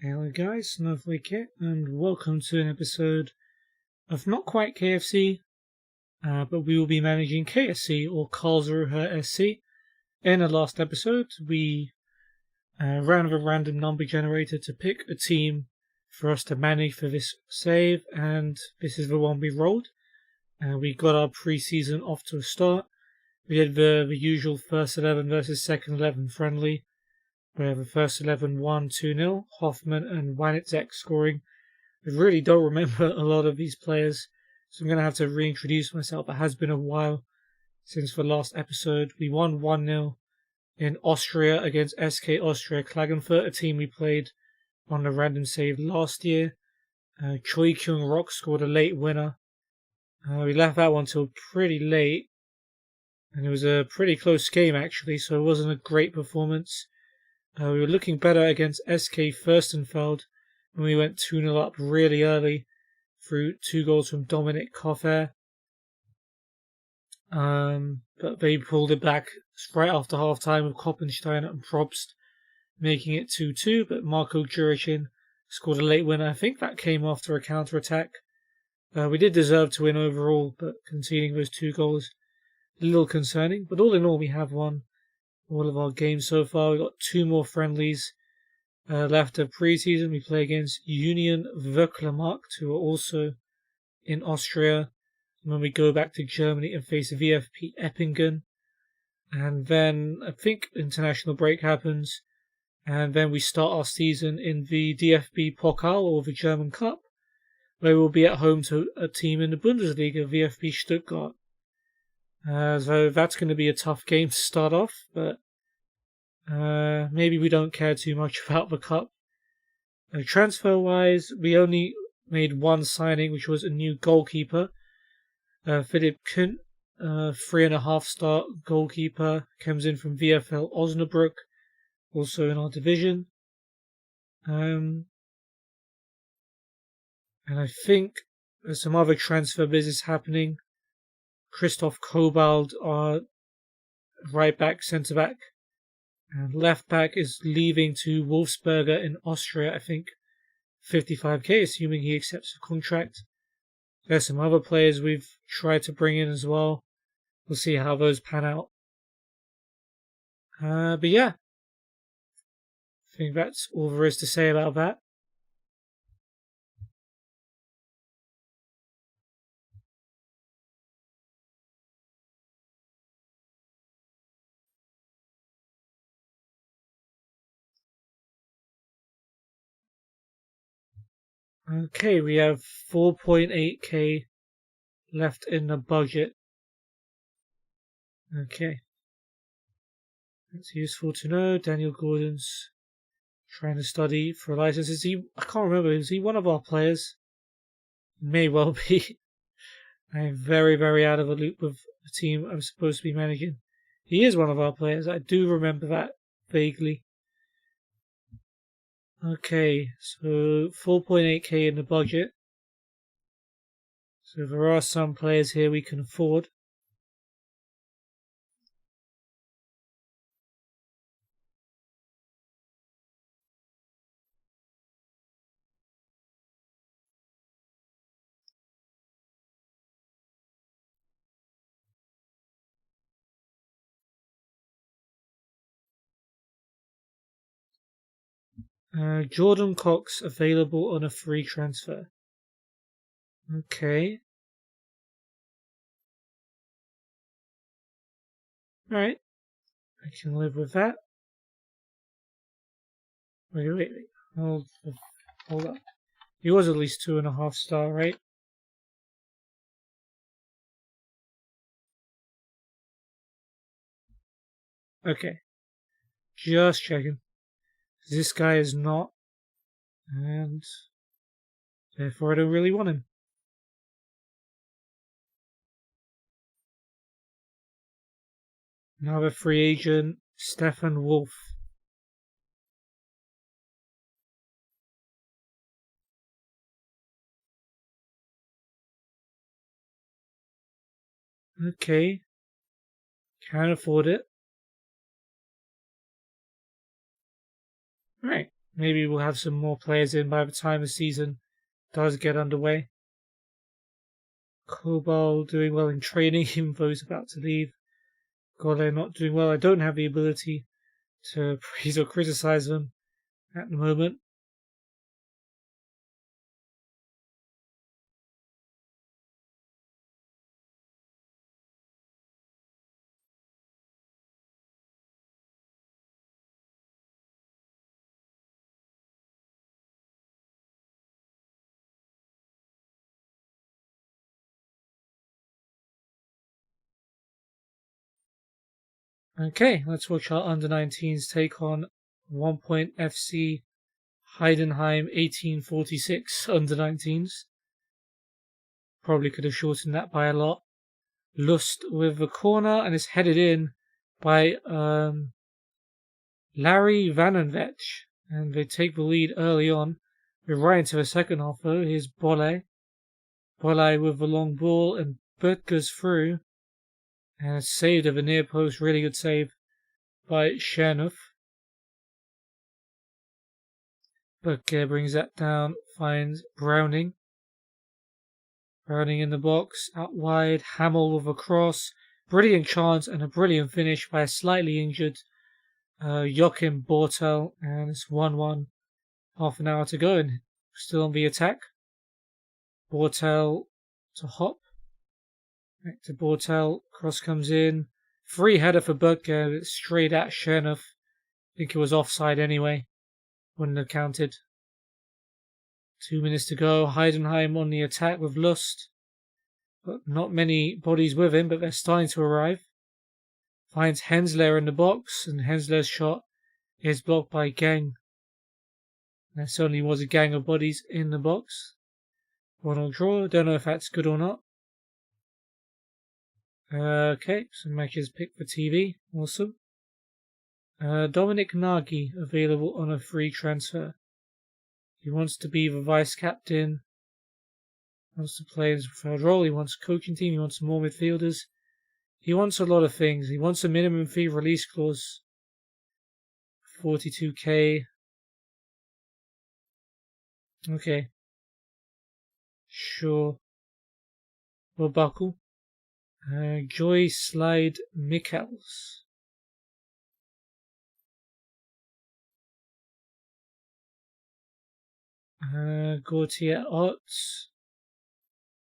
Hello guys, Snowflake here, and welcome to an episode of not quite KFC, but we will be managing KSC or Karlsruher SC. In the last episode, we ran a random number generator to pick a team for us to manage for this save, and this is the one we rolled. We got our pre-season off to a start. We had the usual first 11 versus second 11 friendly, where the first 11 won 2-0, Hoffenheim and Wanitzek scoring. I really don't remember a lot of these players, so I'm going to have to reintroduce myself. It has been a while since the last episode. We won 1-0 in Austria against SK Austria Klagenfurt, a team we played on the random save last year. Choi Kyung-rok scored a late winner. We left that one till pretty late, and it was a pretty close game actually, so it wasn't a great performance. We were looking better against SK Fürstenfeld when we went 2-0 up really early through 2 goals from Dominic Nagi. But they pulled it back right after half time with Koppensteiner and Probst making it 2-2. But Marko Juricin scored a late winner. I think that came after a counter attack. We did deserve to win overall, but conceding those 2 goals a little concerning. But all in all, we have won all of our games so far. We've got 2 more friendlies left of pre-season. We play against Union Vöcklemarkt, who are also in Austria. And then we go back to Germany and face VfB Eppingen. And then I think international break happens. And then we start our season in the DFB Pokal, or the German Cup, where we'll be at home to a team in the Bundesliga, VfB Stuttgart. So that's going to be a tough game to start off, but maybe we don't care too much about the cup. Transfer-wise, we only made one signing, which was a new goalkeeper. Philipp Kuhn, 3.5-star goalkeeper, comes in from VfL Osnabrück, also in our division. And I think there's some other transfer business happening. Christoph Kobald, our right back, centre back, and left back is leaving to Wolfsberger in Austria, I think 55k, assuming he accepts the contract. There's some other players we've tried to bring in as well. We'll see how those pan out. But yeah, I think that's all there is to say about that. Okay, we have 4.8k left in the budget. Okay. That's useful to know. Daniel Gordon's trying to study for a license. Is he? I can't remember. Is he one of our players? May well be. I'm very, very out of the loop with the team I'm supposed to be managing. He is one of our players. I do remember that vaguely. Okay, so 4.8k in the budget. So there are some players here we can afford. Jordan Cox available on a free transfer. Okay. Alright. I can live with that. Wait. Hold up. He was at least 2.5-star, right? Okay. Just checking. This guy is not, and therefore I don't really want him. Another free agent, Stefan Wolf. Okay. Can't afford it. Right. maybe we'll have some more players in by the time the season does get underway. Kobal doing well in training, even though he's about to leave. Gole not doing well. I don't have the ability to praise or criticize them at the moment. Okay, let's watch our under-19s take on 1 Point FC Heidenheim 1846 under-19s. Probably could have shortened that by a lot. Lust with the corner and it's headed in by Larry Vanenvech. And they take the lead early on. We're right into the second half though. Here's Bolle. Bolle with the long ball and Bert goes through. And it's saved at the near post. Really good save by Chernoff. Butker brings that down. Finds Browning. Browning in the box. Out wide. Hamill with a cross. Brilliant chance and a brilliant finish by a slightly injured Joachim Bortel. And it's 1-1. Half an hour to go and still on the attack. Bortel to Hop. Back to Bortel. Cross comes in. Free header for Butker. Straight at Chernoff. I think it was offside anyway. Wouldn't have counted. 2 minutes to go. Heidenheim on the attack with Lust. But not many bodies with him, but they're starting to arrive. Finds Hensler in the box, and Hensler's shot is blocked by Gang. There certainly was a gang of bodies in the box. 1-1 draw. Don't know if that's good or not. Okay, some matches picked for TV. Awesome. Dominic Nagi available on a free transfer. He wants to be the vice captain. Wants to play in his preferred role. He wants a coaching team. He wants more midfielders. He wants a lot of things. He wants a minimum fee release clause. 42k. Okay. Sure. We'll buckle. Joy Slide Mikkels. Gautier Otts.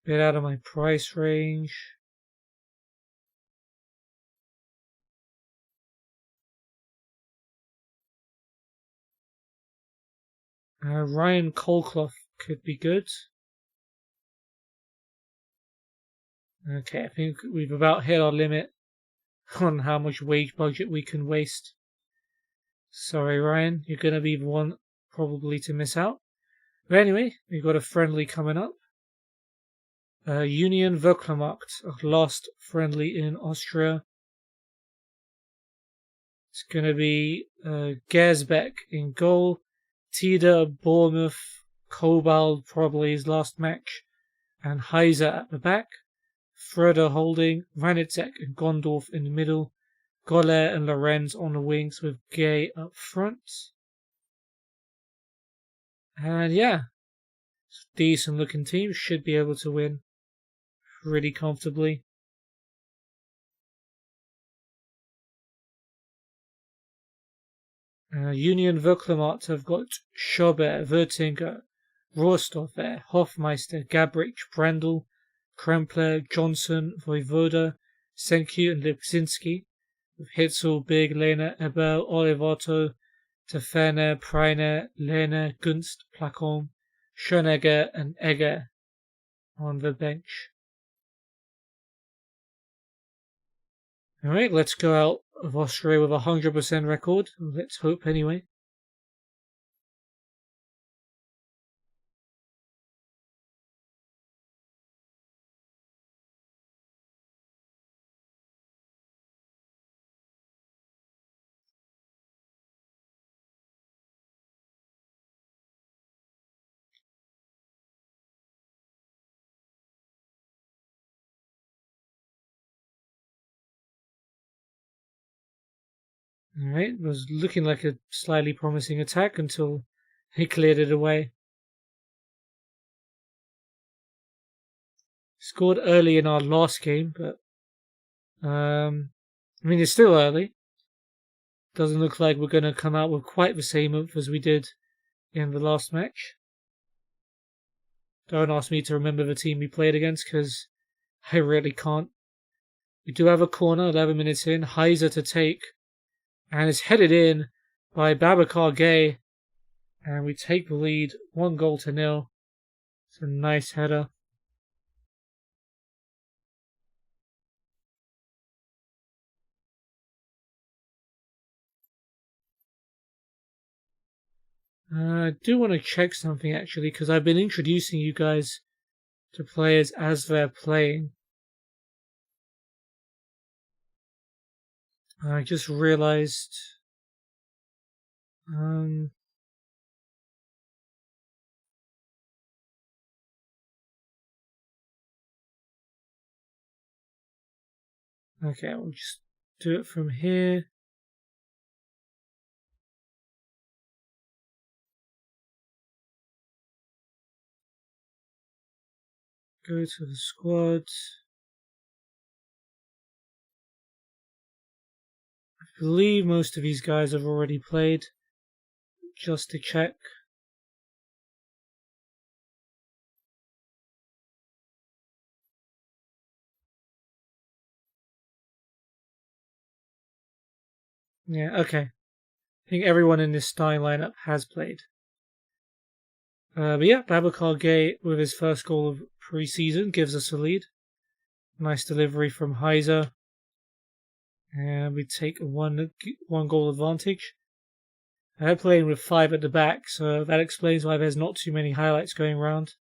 Bit out of my price range. Ryan Colclough could be good. Okay, I think we've about hit our limit on how much wage budget we can waste. Sorry, Ryan, you're going to be the one probably to miss out. But anyway, we've got a friendly coming up. Union Vöcklamarkt, our last friendly in Austria. It's going to be Gersbeck in goal. Tida, Bournemouth, Kobal, probably his last match, and Heiser at the back. Fröder holding, Ranitsek and Gondorf in the middle. Goller and Lorenz on the wings with Gay up front. And yeah, decent looking team, should be able to win pretty comfortably. Union Vöcklamarkt have got Schober, Wertinger, Rohrstoffer, Hofmeister, Gabrich, Brandl, Krempler, Johnson, Voivoda, Senku and Lipczynski, with Hitzel, Big, Lehner, Ebel, Olivato, Teferne, Preiner, Lehner, Gunst, Placon, Schönegger and Egger on the bench. Alright, let's go out of Austria with a 100% record. Let's hope anyway. Alright, it was looking like a slightly promising attack until He cleared it away. Scored early in our last game, but it's still early. Doesn't look like we're going to come out with quite the same oomph as we did in the last match. Don't ask me to remember the team we played against, because I really can't. We do have a corner, 11 minutes in. Heiser to take. And it's headed in by Babacar Gay. And we take the lead, 1-0. It's a nice header. I do want to check something actually, because I've been introducing you guys to players as they're playing. I just realized okay, we'll just do it from here. Go to the squad. I believe most of these guys have already played. Just to check. Yeah, okay. I think everyone in this starting lineup has played. But yeah, Babacar Gay with his first goal of pre-season gives us a lead. Nice delivery from Heiser. And we take a one goal advantage. They're playing with 5 at the back, so that explains why there's not too many highlights going around.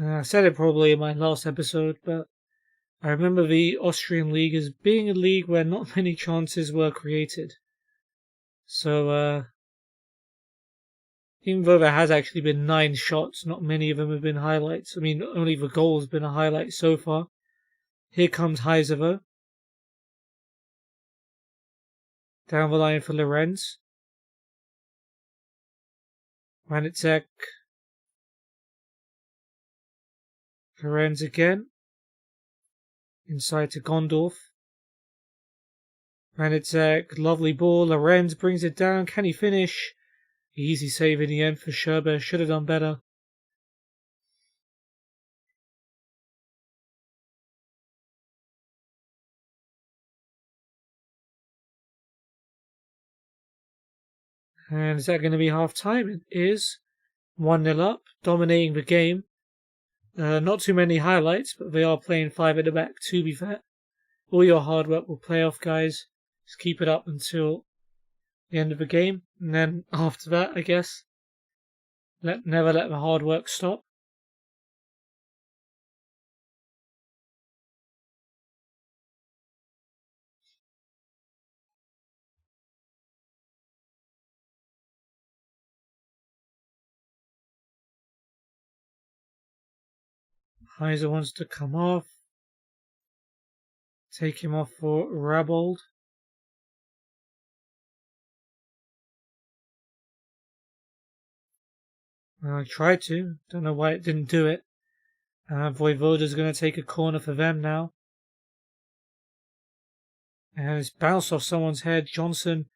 I said it probably in my last episode, but I remember the Austrian league as being a league where not many chances were created. So, even though there has actually been 9 shots, not many of them have been highlights. Only the goal has been a highlight so far. Here comes Heiser though. Down the line for Lorenz. Ranitsek. Lorenz again. Inside to Gondorf. Ranitsek, lovely ball. Lorenz brings it down. Can he finish? Easy save in the end for Scherber. Should have done better. And is that going to be half time? It is. 1-0 up, dominating the game. Not too many highlights, but they are playing 5 at the back, to be fair. All your hard work will pay off, guys. Just keep it up until the end of the game. And then after that, I guess, never let the hard work stop. Heiser wants to come off. Take him off for Rabold. I tried to. Don't know why it didn't do it. Voivoda's going to take a corner for them now. And it's bounced off someone's head. Johnson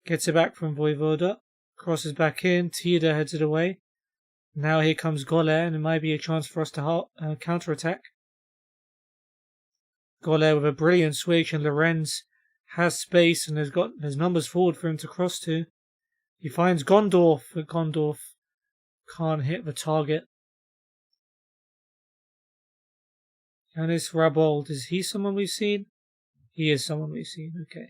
gets it back from Voivoda. Crosses back in. Tieda heads it away. Now here comes Goller, and it might be a chance for us to counter-attack. Goller with a brilliant switch, and Lorenz has space, and there's numbers forward for him to cross to. He finds Gondorf, but Gondorf can't hit the target. Yanis Rabold, is he someone we've seen? He is someone we've seen, okay.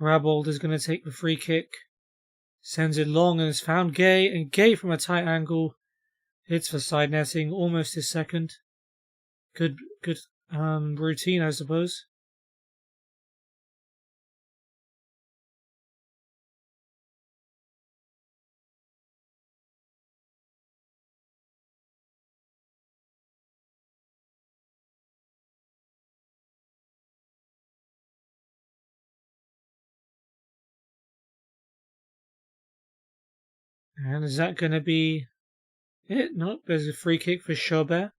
Rabold is going to take the free kick. Sends it long and has found Gay, and Gay from a tight angle Hits for side netting, almost his second. Good routine, I suppose. And is that going to be it? Nope, there's a free kick for Schobert.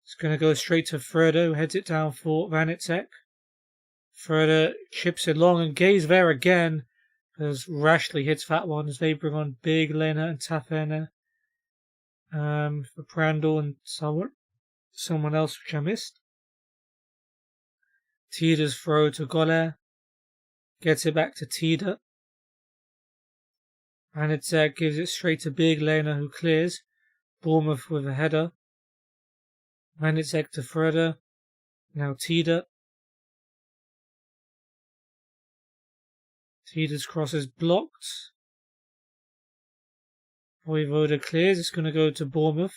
It's going to go straight to Frodo, heads it down for Vanitsek. Frodo chips it long and Gay's there again as Rashly hits that one as they bring on Big Lena and Tafena for Prandl and someone else which I missed. Tida's throw to Goller. Gets it back to Tida. Vanitsek gives it straight to Big Lena who clears. Bournemouth with a header. Vanitsek to Frodo. Now Tida. Tida's cross is blocked. Voivoda clears. It's going to go to Bournemouth.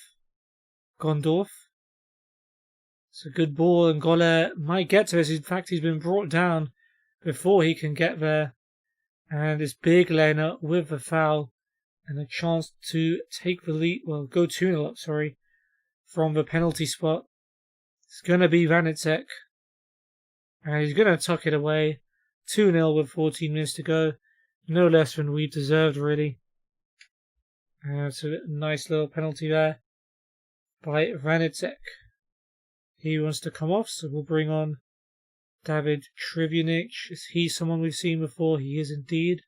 Gondorf. It's a good ball and Goller might get to this. In fact, he's been brought down before he can get there. And it's Big Lena with the foul and a chance to take the lead. Well, go 2-0 up, from the penalty spot. It's going to be Vanitsek. And he's going to tuck it away. 2-0 with 14 minutes to go. No less than we deserved, really. It's a nice little penalty there by Vanitsek. He wants to come off, so we'll bring on David Trivunic. Is he someone we've seen before? He is indeed.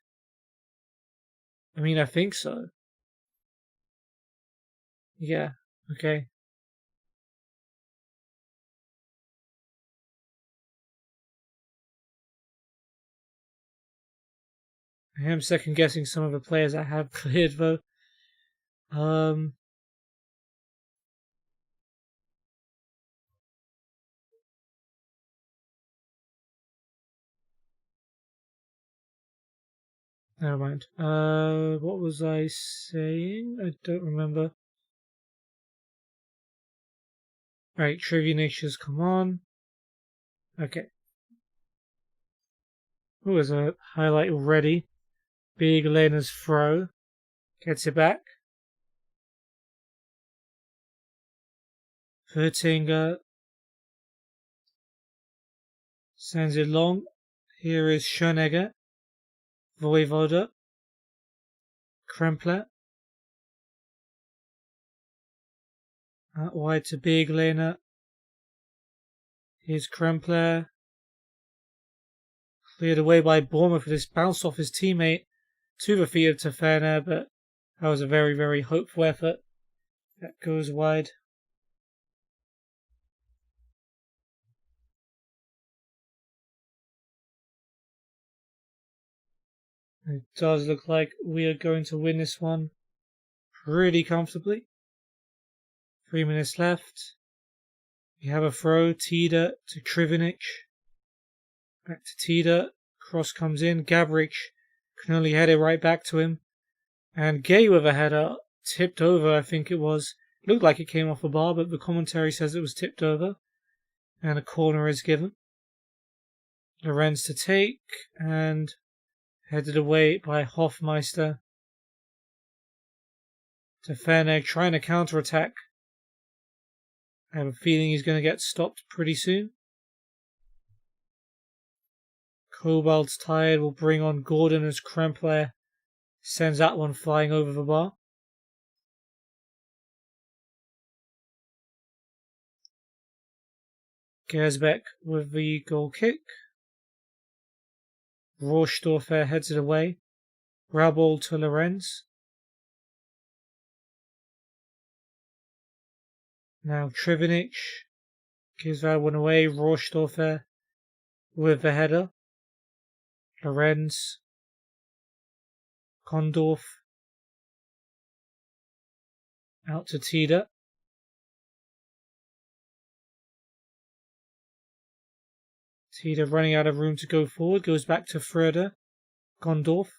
I mean, I think so. Yeah, okay. I am second guessing some of the players I have cleared though. Never mind. What was I saying? I don't remember. Right, Trivunic has come on. Okay. Oh, there's a highlight already. Big Lena's throw. Gets it back. Vertinger sends it long. Here is Schönegger. Voivoda. Krempler. Out wide to Big Lena. Here's Krempler. Cleared away by Bournemouth. This bounced off his teammate to the feet of Tafena, but that was a very, very hopeful effort. That goes wide. It does look like we are going to win this one pretty comfortably. 3 minutes left. We have a throw. Tida to Trivunic. Back to Tida. Cross comes in. Gabric can only head it right back to him. And Gay with a header. Tipped over, I think it was. Looked like it came off a bar, but the commentary says it was tipped over. And a corner is given. Lorenz to take. And headed away by Hofmeister. Tafena trying to counter-attack. I have a feeling he's going to get stopped pretty soon. Cobalt's tired. Will bring on Gordon as Krempler sends that one flying over the bar. Gersbeck with the goal kick. Rohrstorfer heads it away. Rabold to Lorenz. Now Trivunic gives that one away. Rohrstorfer with the header. Lorenz. Kondorf. Out to Tida. Tida running out of room to go forward. Goes back to Fröder. Gondorf.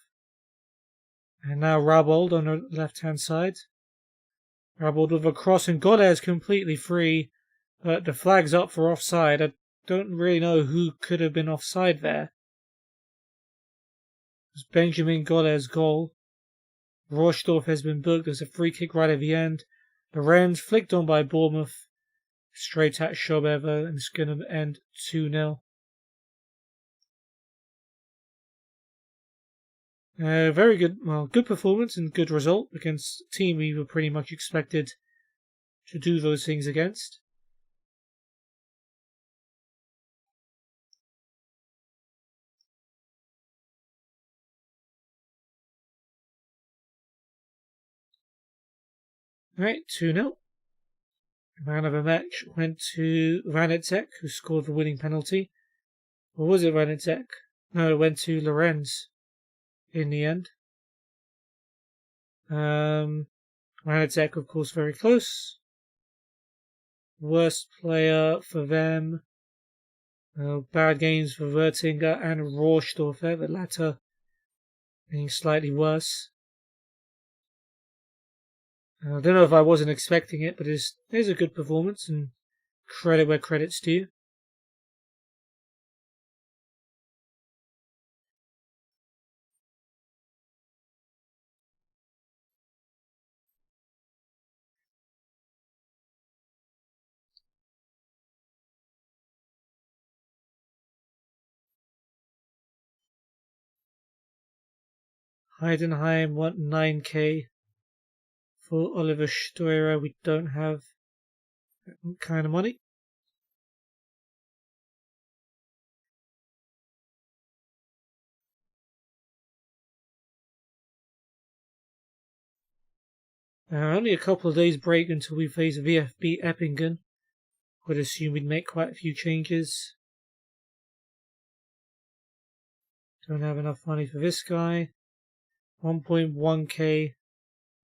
And now Rabold on the left hand side. Rabbled with a cross and Godez completely free, but the flag's up for offside. I don't really know who could have been offside there. It was Benjamin Godez's goal. Rohrsdorf has been booked. There's a free kick right at the end. Lorenz flicked on by Bournemouth. Straight at Schobever, and it's going to end 2-0. Very good, good performance and good result against a team we were pretty much expected to do those things against. Right, 2-0. Man of the match went to Ranecek, who scored the winning penalty. Or was it Ranecek? No, it went to Lorenz in the end. Ranecek, of course, very close. Worst player for them. Bad games for Wertinger and Rohrsdorf, the latter being slightly worse. I don't know if I wasn't expecting it, but it is a good performance, and credit where credit's due. Heidenheim want 9k for Oliver Steurer. We don't have that kind of money. Only a couple of days break until we face VfB Eppingen. Would assume we'd make quite a few changes. Don't have enough money for this guy. 1.1k,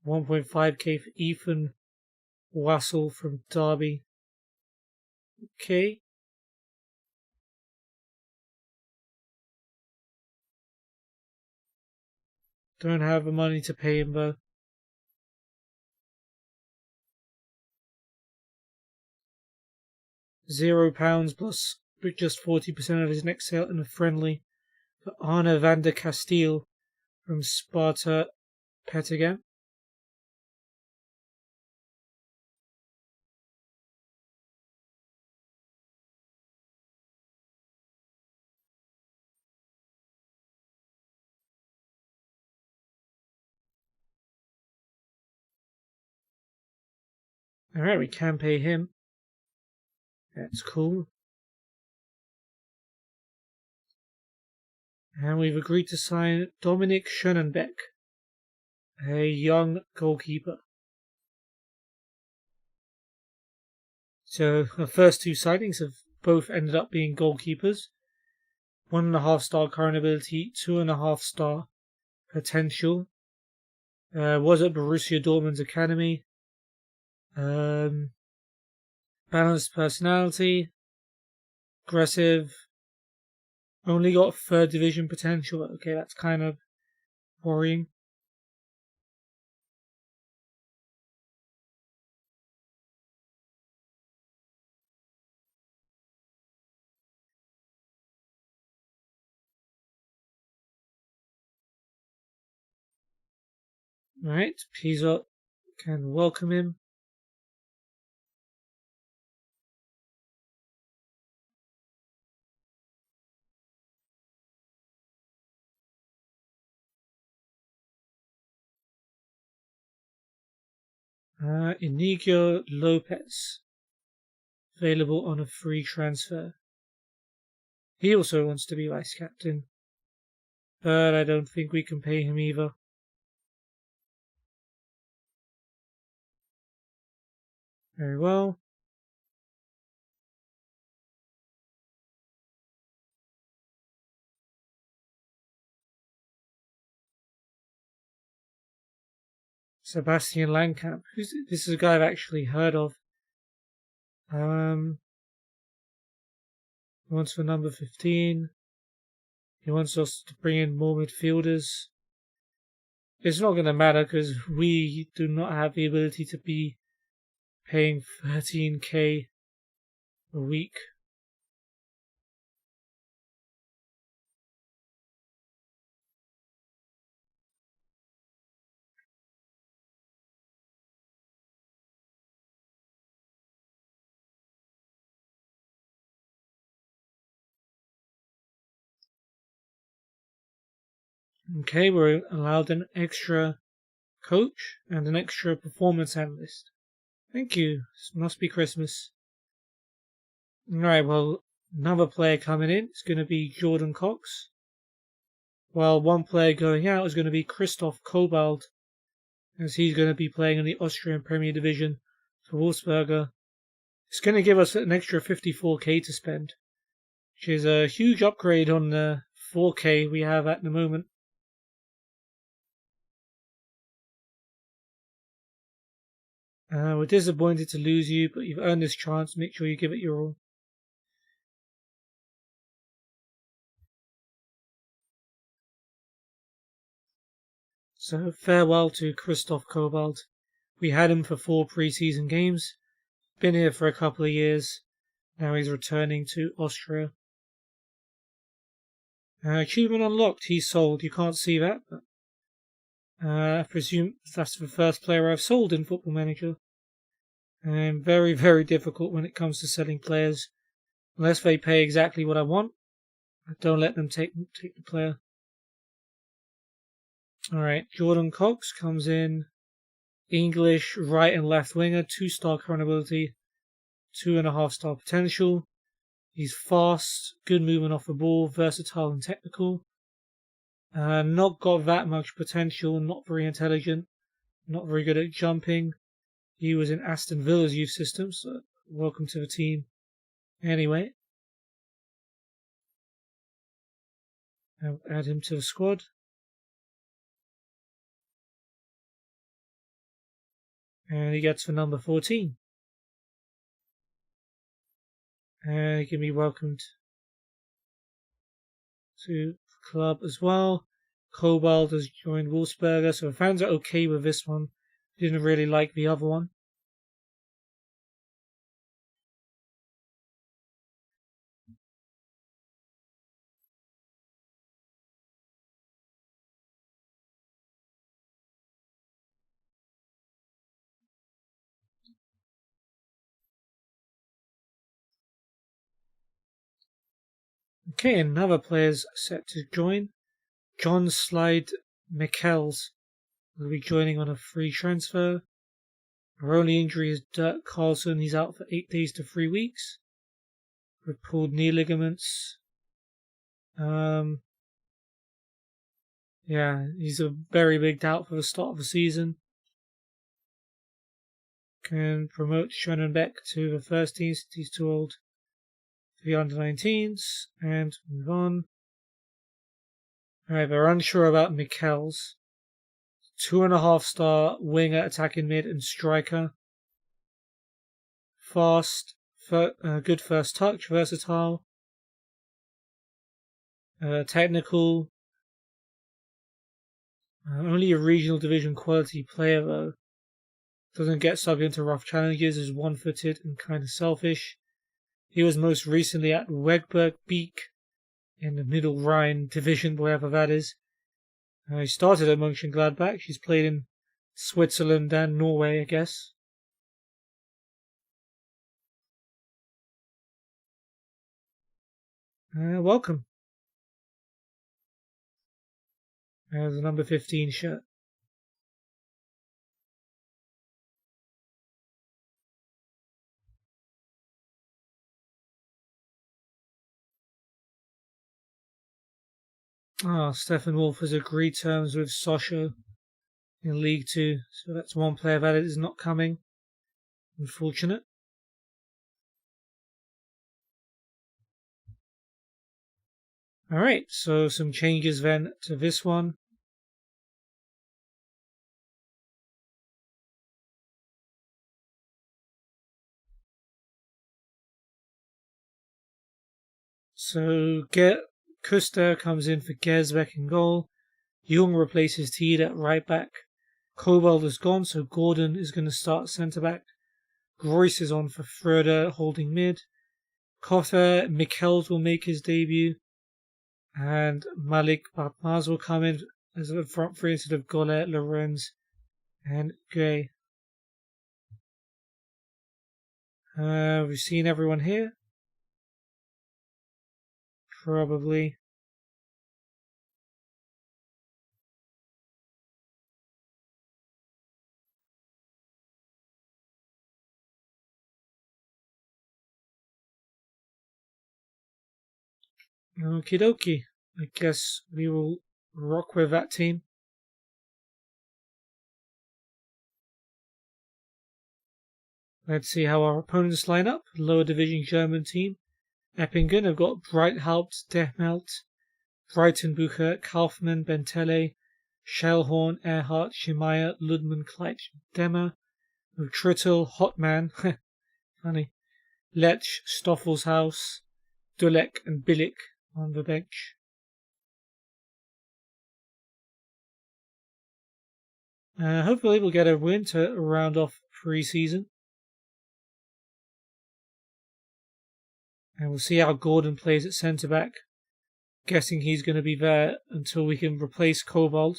1.5k for Ethan Wassel from Derby. Okay. Don't have the money to pay him though. £0 plus just 40% of his next sale in a friendly for Arne van der Kasteel from Sparta Petegem. Alright, we can pay him. That's cool. And we've agreed to sign Dominic Schönenbeck, a young goalkeeper. So the first two signings have both ended up being goalkeepers. 1.5 star current ability, 2.5 star potential. Was at Borussia Dortmund's academy. Balanced personality. Aggressive. Only got 3rd division potential. Okay, that's kind of worrying. Alright, Pisa can welcome him. Inigo Lopez, available on a free transfer. He also wants to be vice captain, but I don't think we can pay him either. Very well. Sebastian Langkamp. This is a guy I've actually heard of. He wants for number 15. He wants us to bring in more midfielders. It's not going to matter because we do not have the ability to be paying 13k a week. Okay, we're allowed an extra coach and an extra performance analyst. Thank you. This must be Christmas. Alright, well, another player coming in is going to be Jordan Cox. While one player going out is going to be Christoph Kobalt, as he's going to be playing in the Austrian Premier Division for Wolfsberger. It's going to give us an extra 54k to spend, which is a huge upgrade on the 4k we have at the moment. We're disappointed to lose you, but you've earned this chance. Make sure you give it your all. So farewell to Christoph Kobalt. We had him for 4 pre-season games. Been here for a couple of years. Now he's returning to Austria. Achievement unlocked. He's sold. You can't see that, but I presume that's the first player I've sold in Football Manager. And very, very difficult when it comes to selling players. Unless they pay exactly what I want, I don't let them take the player. Alright, Jordan Cox comes in. English, right and left winger, 2-star current ability, 2.5-star potential. He's fast, good movement off the ball, versatile and technical. Not got that much potential, not very intelligent, not very good at jumping. He was in Aston Villa's youth system, so welcome to the team. Anyway, I'll add him to the squad. And he gets for number 14. And he can be welcomed to the club as well. Kobalt has joined Wolfsberger, so the fans are okay with this one. Didn't really like the other one. Okay, another player's set to join. John Slide Michels will be joining on a free transfer. Our only injury is Dirk Carlson. He's out for 8 days to 3 weeks with pulled knee ligaments. Yeah, he's a very big doubt for the start of the season. Can promote Schönenbeck to the first team since he's too old for the under-19s, and move on. Alright, we're unsure about Michels. 2.5-star winger, attacking mid and striker. Fast, good first touch, versatile. Technical. Only a regional division quality player though. Doesn't get sucked into rough challenges, is one-footed and kind of selfish. He was most recently at Wegberg Beek in the Middle Rhine division, wherever that is. He started at Mönchengladbach. He's played in Switzerland and Norway, I guess. Welcome. There's a number 15 shirt. Stefan Wolf has agreed terms with Sochaux in League 2, so that's one player that is not coming. Unfortunate. Alright, so some changes then to this one. So Kuster comes in for Gersbeck in goal. Jung replaces Tiede at right back. Kobalt is gone, so Gordon is going to start centre back. Groys is on for Fröder, holding mid. Koffer, Mikkels will make his debut. And Malik Batmaz will come in as a front three instead of Golet, Lorenz, and Gray. We've seen everyone here. Probably. Okie dokie. I guess we will rock with that team. Let's see how our opponents line up. Lower division German team. Eppingen have got Breithaupt, Dehmelt, Breitenbucher, Kaufmann, Bentele, Schellhorn, Erhardt, Schemeier, Ludman, Kleitsch, Demmer, Trittel, Hotman, funny, Lech, Stoffelshaus, Dulek, and Billik on the bench. Hopefully we'll get a win to round off pre-season. And we'll see how Gordon plays at centre-back. Guessing he's going to be there until we can replace Kobold.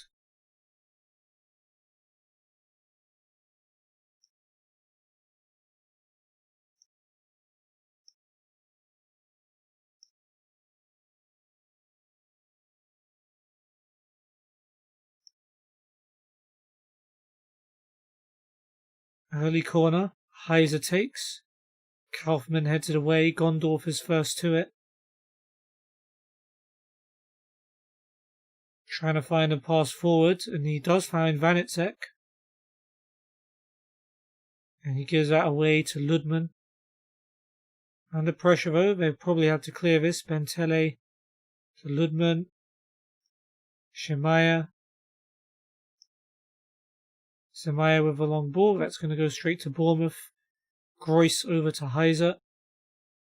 Early corner, Heiser takes. Kaufmann heads it away, Gondorf is first to it. Trying to find a pass forward, and he does find Vanitzek. And he gives that away to Ludman. Under pressure though, they probably have to clear this. Bentele to Ludman. Schemeier. Schemeier with a long ball, that's going to go straight to Bournemouth. Groys over to Heiser.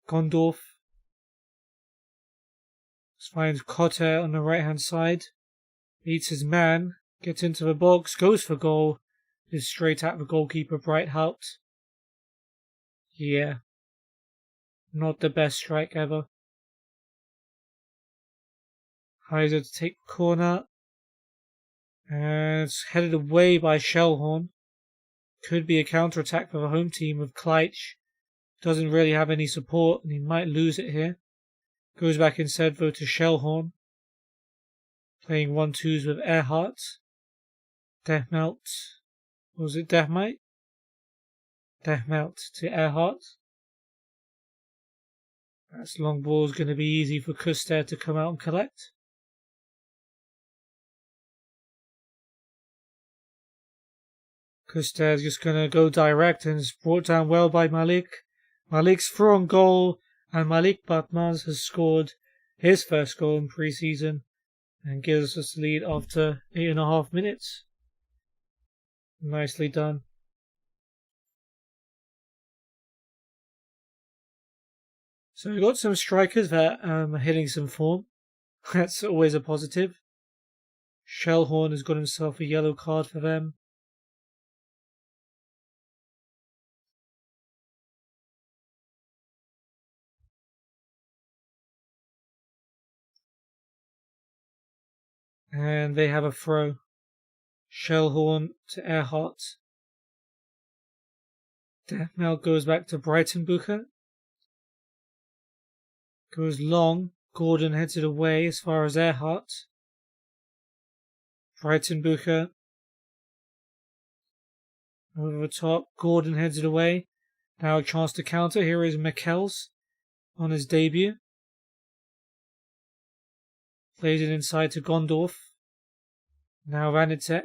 Gondorf. Finds Cotter on the right hand side. Beats his man. Gets into the box. Goes for goal. Is straight at the goalkeeper Breithaupt. Yeah. Not the best strike ever. Heiser to take the corner. And it's headed away by Schellhorn. Could be a counter-attack for the home team with Kleitsch. Doesn't really have any support and he might lose it here. Goes back instead though to Schellhorn. Playing 1-2s with Erhardt. Dehmelt. Was it Dehmelt? Dehmelt to Erhardt. That's long ball is going to be easy for Kuster to come out and collect. Kuster is just going to go direct and is brought down well by Malik. Malik's throw on goal and Malik Batmaz has scored his first goal in pre-season and gives us the lead after 8.5 minutes. Nicely done. So we've got some strikers that are hitting some form. That's always a positive. Schellhorn has got himself a yellow card for them. And they have a throw. Schellhorn to Erhardt. Dehmelt goes back to Breitenbucher. Goes long. Gordon heads it away as far as Erhardt. Breitenbucher. Over the top. Gordon heads it away. Now a chance to counter. Here is Mikkels on his debut. Plays it inside to Gondorf. Now Vanitzek.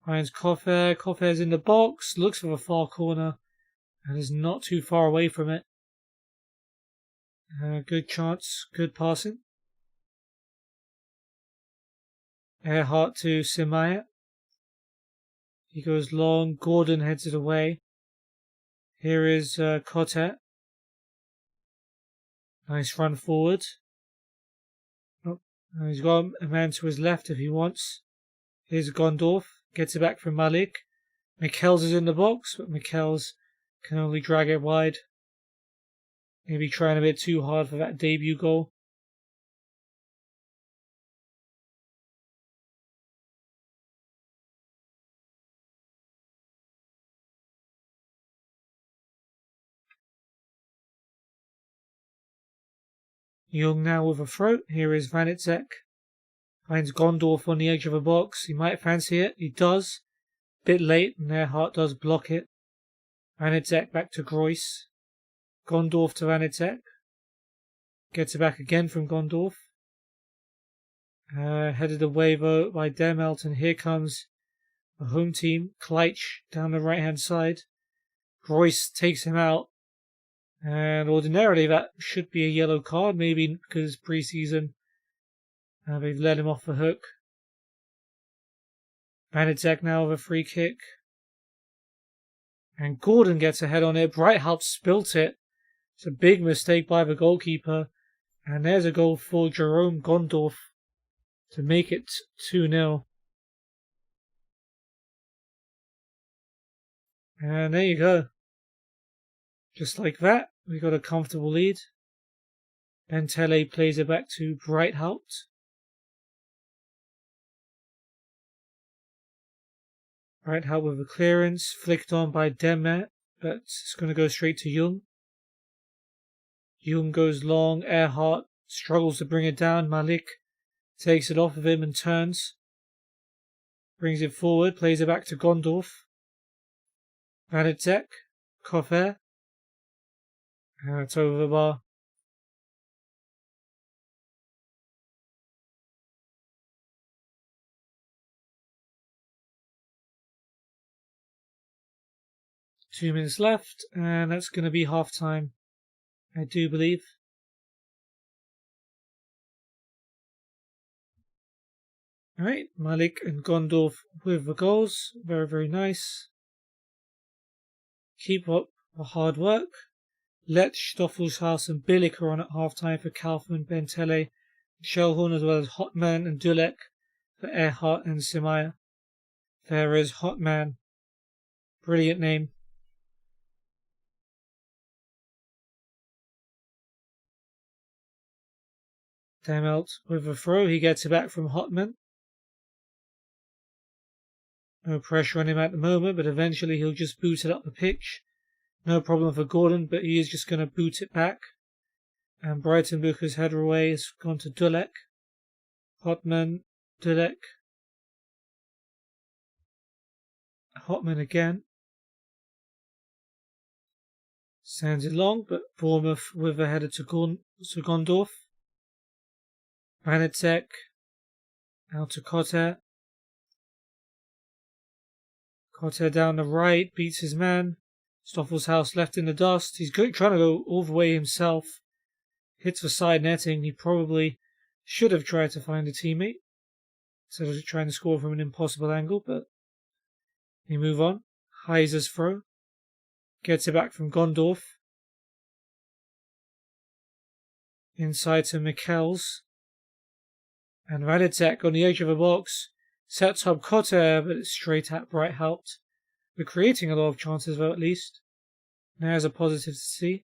Finds Koffer. Koffer is in the box. Looks for the far corner. And is not too far away from it. Good chance. Good passing. Erhardt to Schemeier. He goes long. Gordon heads it away. Here is Cotter. Nice run forward. He's got a man to his left if he wants. Here's Gondorf. Gets it back from Malik. Mikkels is in the box, but Mikkels Can only drag it wide. Maybe trying a bit too hard for that debut goal. Young now with a throw. Here is Vanitsek. Finds Gondorf on the edge of a box. He might fancy it. He does. Bit late, and Earhart does block it. Vanitsek back to Groys. Gondorf to Vanitsek. Gets it back again from Gondorf. Headed away though by Demelt, and here comes the home team. Kleitsch down the right hand side. Groys takes him out. And ordinarily that should be a yellow card, maybe because pre-season they've let him off the hook. Vanitsek now with a free kick. And Gordon gets ahead on it. Breithout spilt it. It's a big mistake by the goalkeeper. And there's a goal for Jerome Gondorf to make it 2-0. And there you go. Just like that, we got a comfortable lead. Bentele plays it back to Breithout. Breithout with a clearance, flicked on by Demet, but it's going to go straight to Jung. Jung goes long, Earhart struggles to bring it down, Malik takes it off of him and turns. Brings it forward, plays it back to Gondorf. Vanitsek, Koffer. It's over the bar. Two minutes left, and that's going to be half time, I do believe. Alright, Malik and Gondorf with the goals. Very, very nice. Keep up the hard work. Let Stoffelshaus and Bilic are on at half time for Kaufmann, Bentele, Schellhorn, as well as Hotman and Dulek for Earhart and Simaya. There is Hotman. Brilliant name. Demelt with a throw. He gets it back from Hotman. No pressure on him at the moment, but eventually he'll just boot it up the pitch. No problem for Gordon, but he is just going to boot it back. And Breitenbucher's header away has gone to Dulek. Hotman, Dulek. Hotman again. Sends it long, but Bournemouth with a header to Gondorf. Vanitsek. Out to Cotter. Cotter down the right, beats his man. Stoffelshaus left in the dust. He's trying to go all the way himself. Hits the side netting. He probably should have tried to find a teammate instead of trying to score from an impossible angle, but they move on. Heiser's throw. Gets it back from Gondorf. Inside to Mikkels. And Vanitsek on the edge of the box. Sets up Cotter, but it's straight at Breithout. We're creating a lot of chances though, at least. There's a positive to see.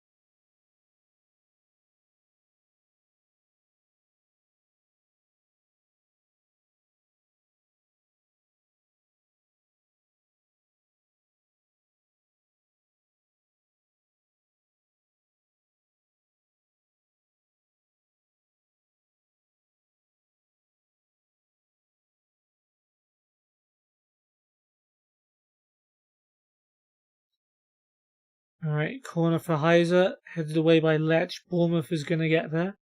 Alright, corner for Heiser, headed away by Lech. Bournemouth is going to get there.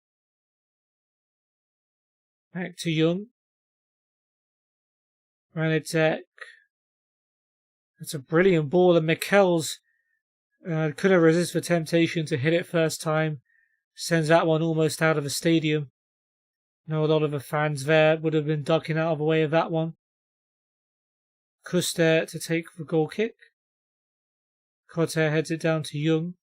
Back to Jung. Vanitsek. That's a brilliant ball, and Mikkels couldn't resist the temptation to hit it first time. Sends that one almost out of the stadium. Know a lot of the fans there would have been ducking out of the way of that one. Kuster to take the goal kick. Cotter heads it down to Jung.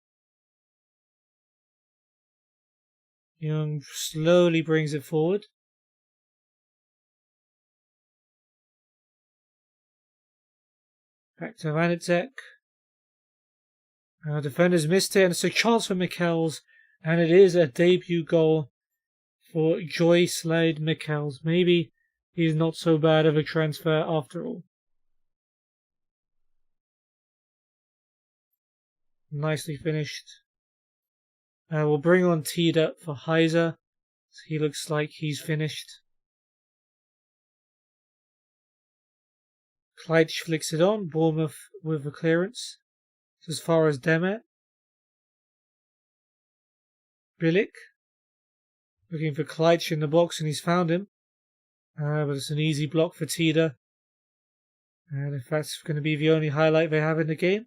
Jung slowly brings it forward. Back to Vanitsek. Defenders missed it, and it's a chance for Mikkels, and it is a debut goal for Joy Slade Mikkels. Maybe he's not so bad of a transfer after all. Nicely finished. We'll bring on Tida for Heiser. He looks like he's finished. Kleitsch flicks it on. Bournemouth with a clearance. It's as far as Demet. Bilic. Looking for Kleitsch in the box, and he's found him. But it's an easy block for Tida. And if that's going to be the only highlight they have in the game,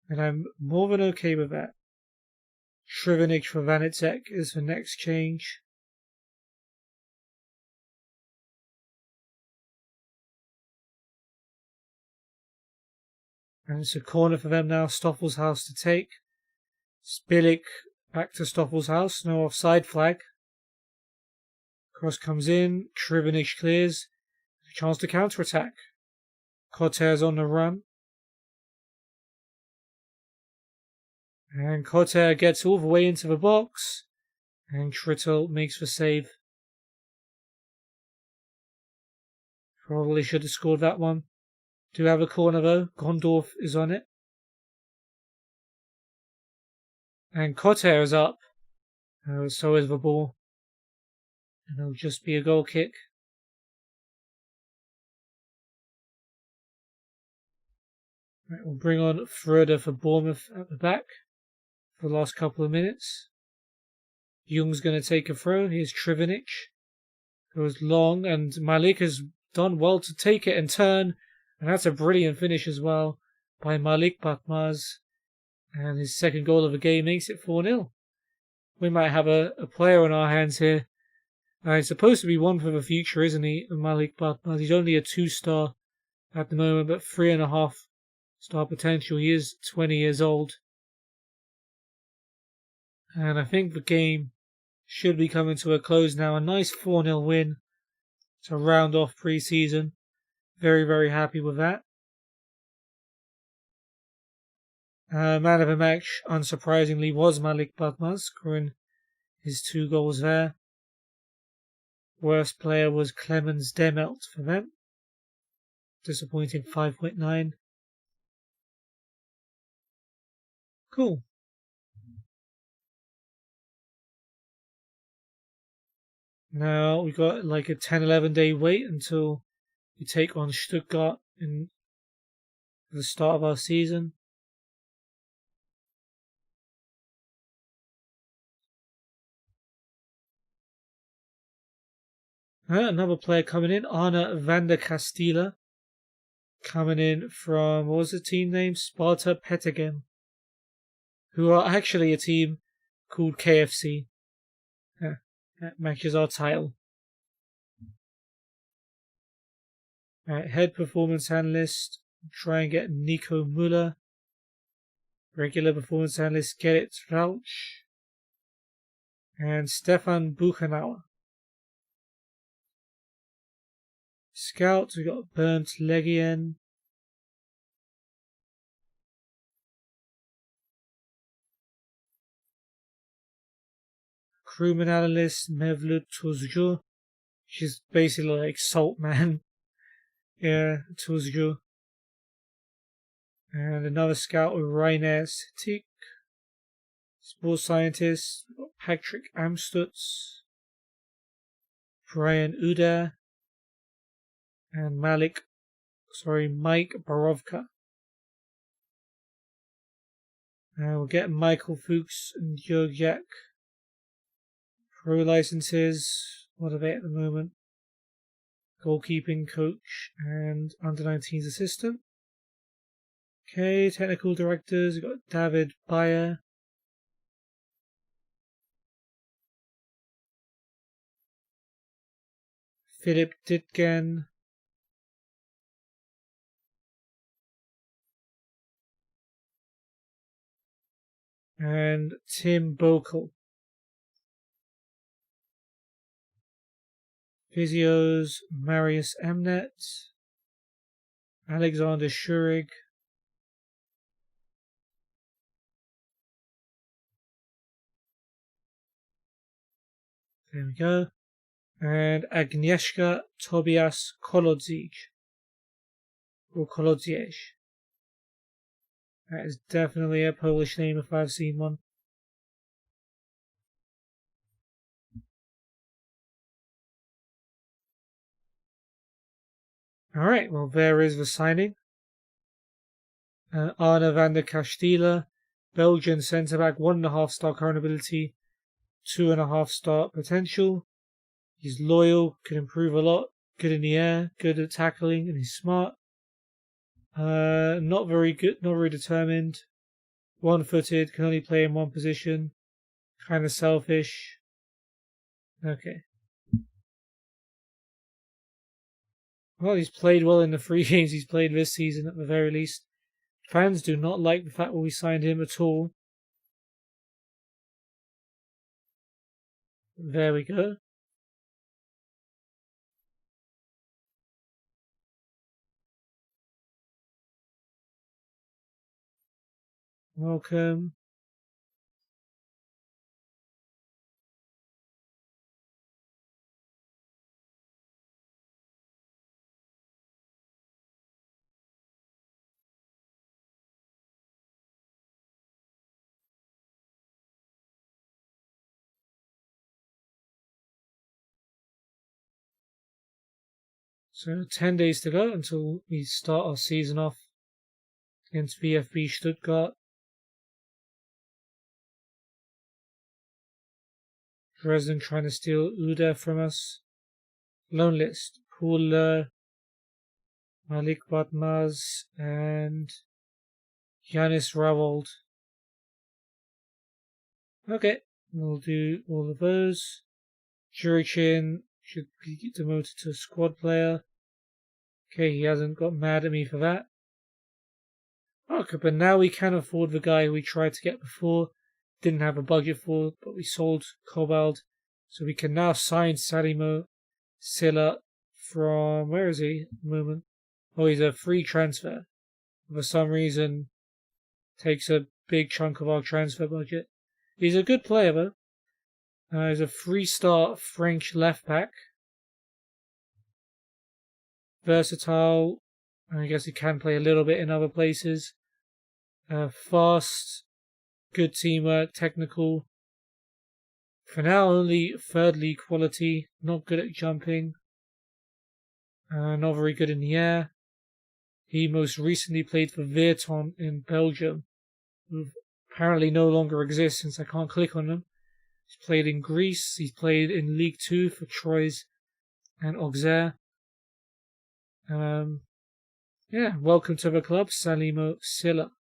then I'm more than okay with that. Shrivenic for Vanitsek is the next change. And it's a corner for them now. Stoffel's house to take. Bilic back to Stoffel's house. No offside flag. Cross comes in. Shrivenic clears. A chance to counter-attack. Coter's on the run. And Cotter gets all the way into the box. And Trittel makes the save. Probably should have scored that one. Do have a corner though. Gondorf is on it. And Cotter is up. So is the ball. And it'll just be a goal kick. Right, we'll bring on Fröder for Bournemouth at the back for the last couple of minutes. Jung's going to take a throw. Here's Trivenic. Goes long, and Malik has done well to take it and turn. And that's a brilliant finish as well by Malik Batmaz. And his second goal of the game makes it 4-0. We might have a player on our hands here. He's supposed to be one for the future, isn't he, Malik Batmaz? He's only a 2-star at the moment, but 3.5-star potential. He is 20 years old. And I think the game should be coming to a close now. A nice 4-0 win to round off pre-season. Very, very happy with that. Man of the match, unsurprisingly, was Malik Batmaz, scoring his 2 goals there. Worst player was Clemens Demelt for them. Disappointing 5.9. Cool. Now we got like a 10-11 day wait until we take on Stuttgart in the start of our season. Another player coming in, Arne van der Castilla. Coming in from, what was the team name? Sparta Petegem. Who are actually a team called KFC. That matches our title. Head performance analyst. Try and get Nico Müller. Regular performance analyst, Gerrit Rauch. And Stefan Buchenauer. Scouts, we got Bernd Legien. Crewman analyst, Mevlut Tuzcu. She's basically like Salt Man. Yeah, Tuzcu. And another scout with Rainer Stik. Sports scientist, we've got Patrick Amstutz. Brian Uda. And Mike Barovka. We'll get Michael Fuchs and Jörg Jack. Pro licenses, what are they at the moment? Goalkeeping coach and under-19s assistant. Okay, technical directors, we've got David Bayer. Philip Ditgen. And Tim Bokel. Physios, Marius Emnet, Alexander Schurig, There we go. And Agnieszka Tobias Kolodziej. Or Kolodziej. That is definitely a Polish name if I've seen one. Alright, well there is the signing. Arne van der Kastelen, Belgian centre-back, 1.5 star current ability, 2.5 star potential. He's loyal, can improve a lot, good in the air, good at tackling, and he's smart. Not very good, not very determined. One-footed, can only play in one position. Kind of selfish. Okay. Well, he's played well in the 3 games he's played this season at the very least. Fans do not like the fact that we signed him at all. There we go. Welcome. So 10 days to go until we start our season off against VfB Stuttgart. Dresden trying to steal Uda from us. Loan list. Paul, Malik Batmaz, and Yanis Rawold. Okay, we'll do all of those. Jurichin should be demoted to squad player. Okay, he hasn't got mad at me for that. Okay, but now we can afford the guy we tried to get before. Didn't have a budget for, but we sold Cobalt. So we can now sign Salimo Silla from... Where is he at the moment? Oh, he's a free transfer. For some reason, takes a big chunk of our transfer budget. He's a good player, though. He's a 3-star French left back. Versatile. I guess he can play a little bit in other places. Fast. Good teamwork. Technical. For now, only 3rd league quality. Not good at jumping. Not very good in the air. He most recently played for Virton in Belgium, who apparently no longer exists since I can't click on them. He's played in Greece. He's played in League 2 for Troyes and Auxerre. Yeah, welcome to the club, Salimo Silla.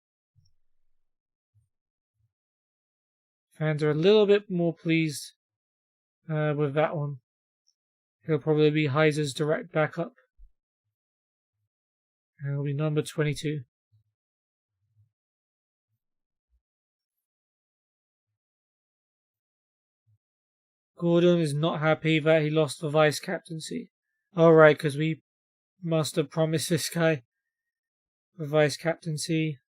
Fans are a little bit more pleased with that one. He'll probably be Heiser's direct backup. And it'll be number 22. Gordon is not happy that he lost the vice captaincy. Alright, because we must have promised this guy the vice captaincy.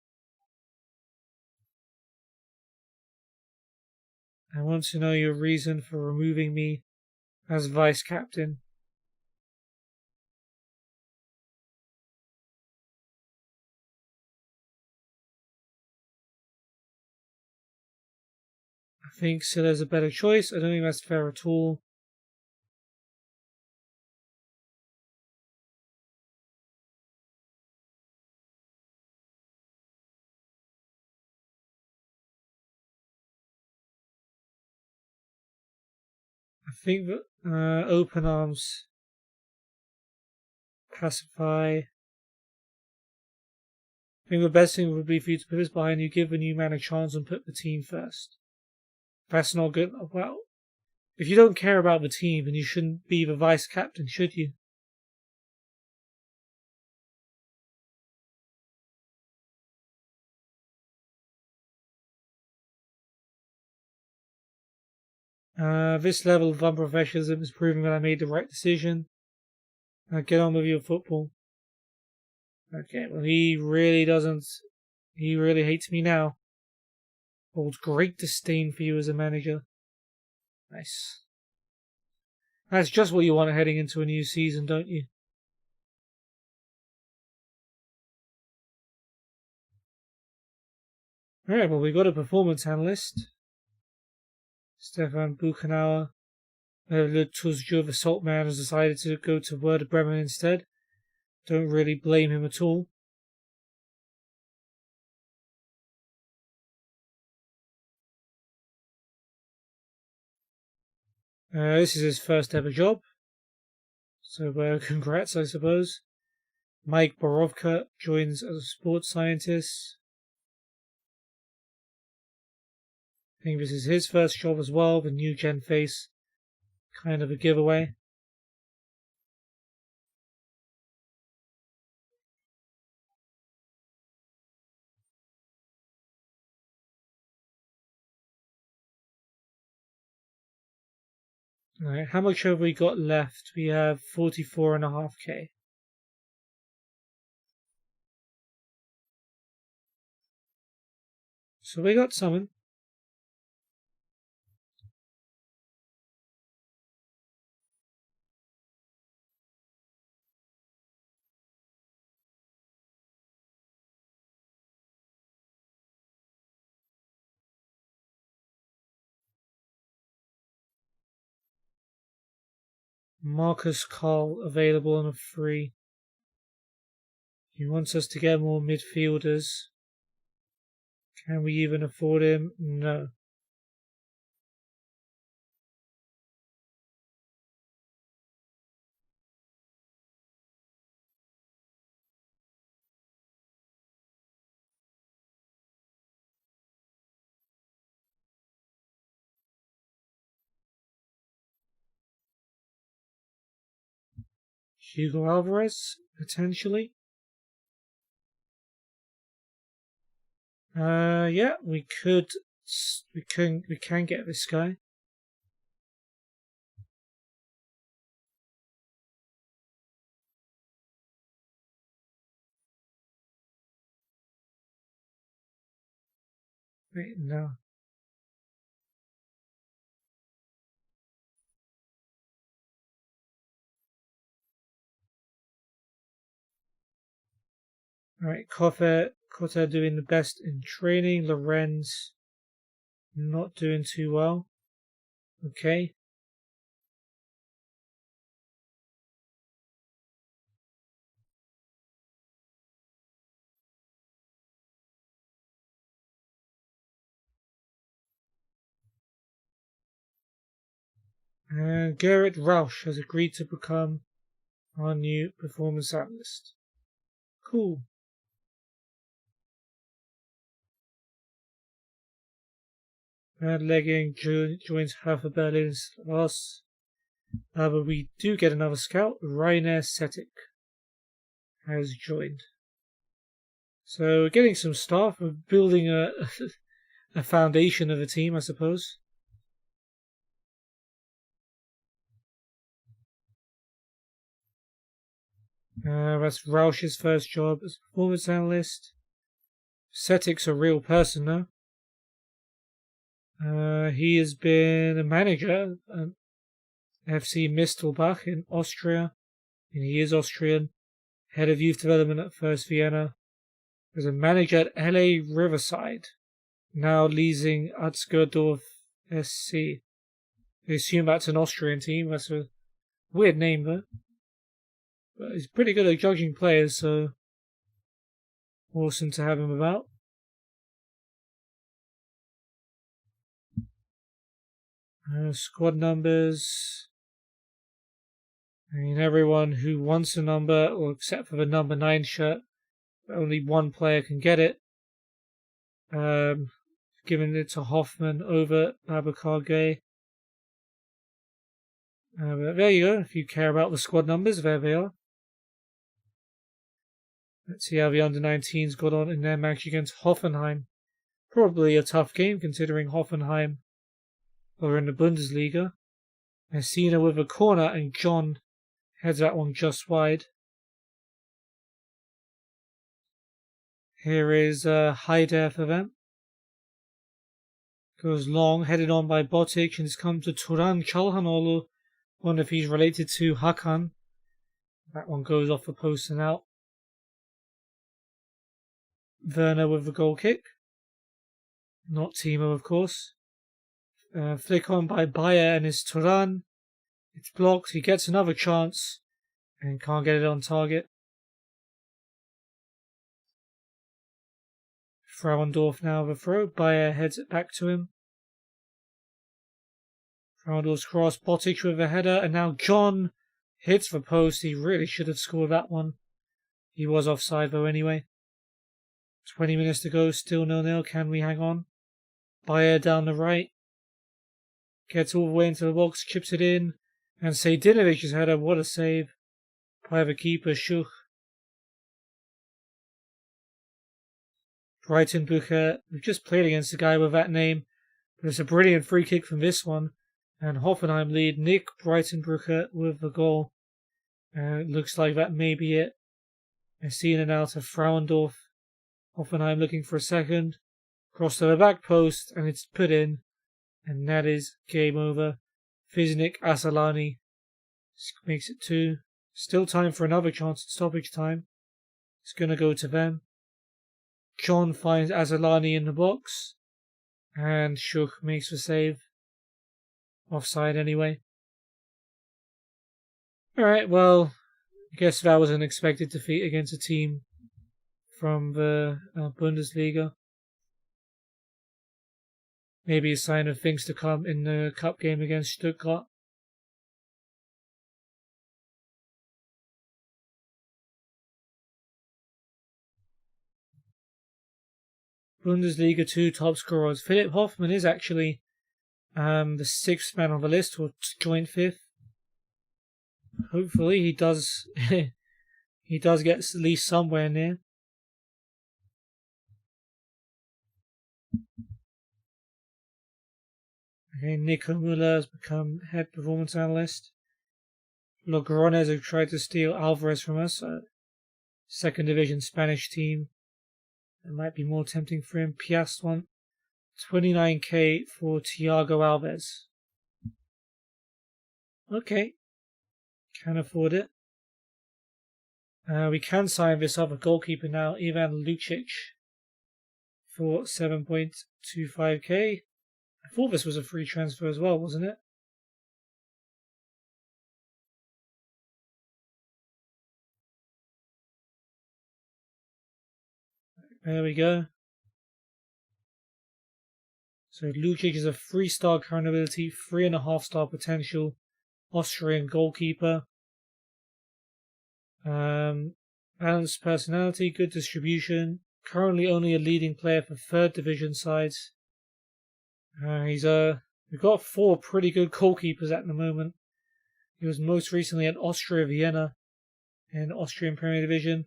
I want to know your reason for removing me as vice captain. I think Silla's a better choice. I don't think that's fair at all. I think that open arms, pacify. I think the best thing would be for you to put this behind you, give the new man a chance and put the team first. That's not good. Well, if you don't care about the team, then you shouldn't be the vice captain, should you? This level of unprofessionalism is proving that I made the right decision. Get on with your football. Okay, well he really doesn't. He really hates me now. Holds great disdain for you as a manager. Nice. That's just what you want heading into a new season, don't you? Alright, well, we got a performance analyst. Stefan Buchenauer. Le Tuzjov Assault Man has decided to go to Werder Bremen instead. Don't really blame him at all. This is his first ever job. So congrats, I suppose. Mike Borovka joins as a sports scientist. I think this is his first job as well, the new gen face. Kind of a giveaway. Alright, how much have we got left? We have 44.5k. So we got someone. Marcus Carl available on a free. He wants us to get more midfielders. Can we even afford him? No. Hugo Alvarez, potentially. Yeah, we can get this guy. Wait, no. Alright, Cotter doing the best in training. Lorenz not doing too well. Okay. And Gerrit Rausch has agreed to become our new performance analyst. Cool. Bad legging joins Hertha Berlin instead of us. But we do get another scout. Rainer Setic has joined. So we're getting some staff. We're building a a foundation of a team, I suppose. That's Rausch's first job as a performance analyst. Setic's a real person now. He has been a manager at FC Mistelbach in Austria, and he is Austrian. Head of youth development at First Vienna. Was a manager at LA Riverside, now leasing Atzgerdorf SC. I assume that's an Austrian team. That's a weird name, though. But he's pretty good at judging players, so awesome to have him about. Squad numbers. I mean, everyone who wants a number, or except for the number 9 shirt, only one player can get it. Giving it to Hoffman over Babacar Gay. But there you go. If you care about the squad numbers, there they are. Let's see how the under-19s got on in their match against Hoffenheim. Probably a tough game, considering Hoffenheim are in the Bundesliga. Messina with a corner, and John heads that one just wide. Here is Haider for them. Goes long, headed on by Botic, and it's come to Turan Çalhanoğlu Wonder if he's related to Hakan. That one goes off the post and out. Werner with the goal kick. Not Timo, of course. Flick on by Bayer and his Turan. It's blocked. He gets another chance and can't get it on target. Frauendorf now with a throw. Bayer heads it back to him. Frauendorf's cross. Botic with a header. And now John hits the post. He really should have scored that one. He was offside though anyway. 20 minutes to go. Still 0-0. Can we hang on? Bayer down the right. Gets all the way into the box. Chips it in. And Sejdinovic's header. What a save by the keeper, Schuch. Brighton Bucher. We've just played against a guy with that name. But it's a brilliant free kick from this one. And Hoffenheim lead. Nick Breitenbrücker with the goal. It looks like that may be it. I see in and out of Frauendorf. Hoffenheim looking for a second. Cross to the back post. And it's put in. And that is game over. Fiznik Asalani makes it 2. Still time for another chance at stoppage time. It's going to go to them. John finds Asalani in the box. And Schuch makes the save. Offside anyway. Alright, well, I guess that was an expected defeat against a team from the Bundesliga. Maybe a sign of things to come in the cup game against Stuttgart. Bundesliga 2 top scorers. Philipp Hoffmann is actually the 6th man on the list, or joint 5th. Hopefully he does he does get at least somewhere near. Okay, Nico Müller has become head performance analyst. Logrones have tried to steal Alvarez from us. Second division Spanish team. It might be more tempting for him. Piast one. 29k for Thiago Alves. Okay. Can afford it. We can sign this other goalkeeper now, Ivan Lucic, for 7.25k. I thought this was a free transfer as well, wasn't it? There we go. So Lucic is a 3-star current ability, 3.5-star potential, Austrian goalkeeper. Balanced personality, good distribution. Currently only a leading player for 3rd division sides. We've got 4 pretty good goalkeepers at the moment. He was most recently at Austria Vienna in Austrian Premier Division.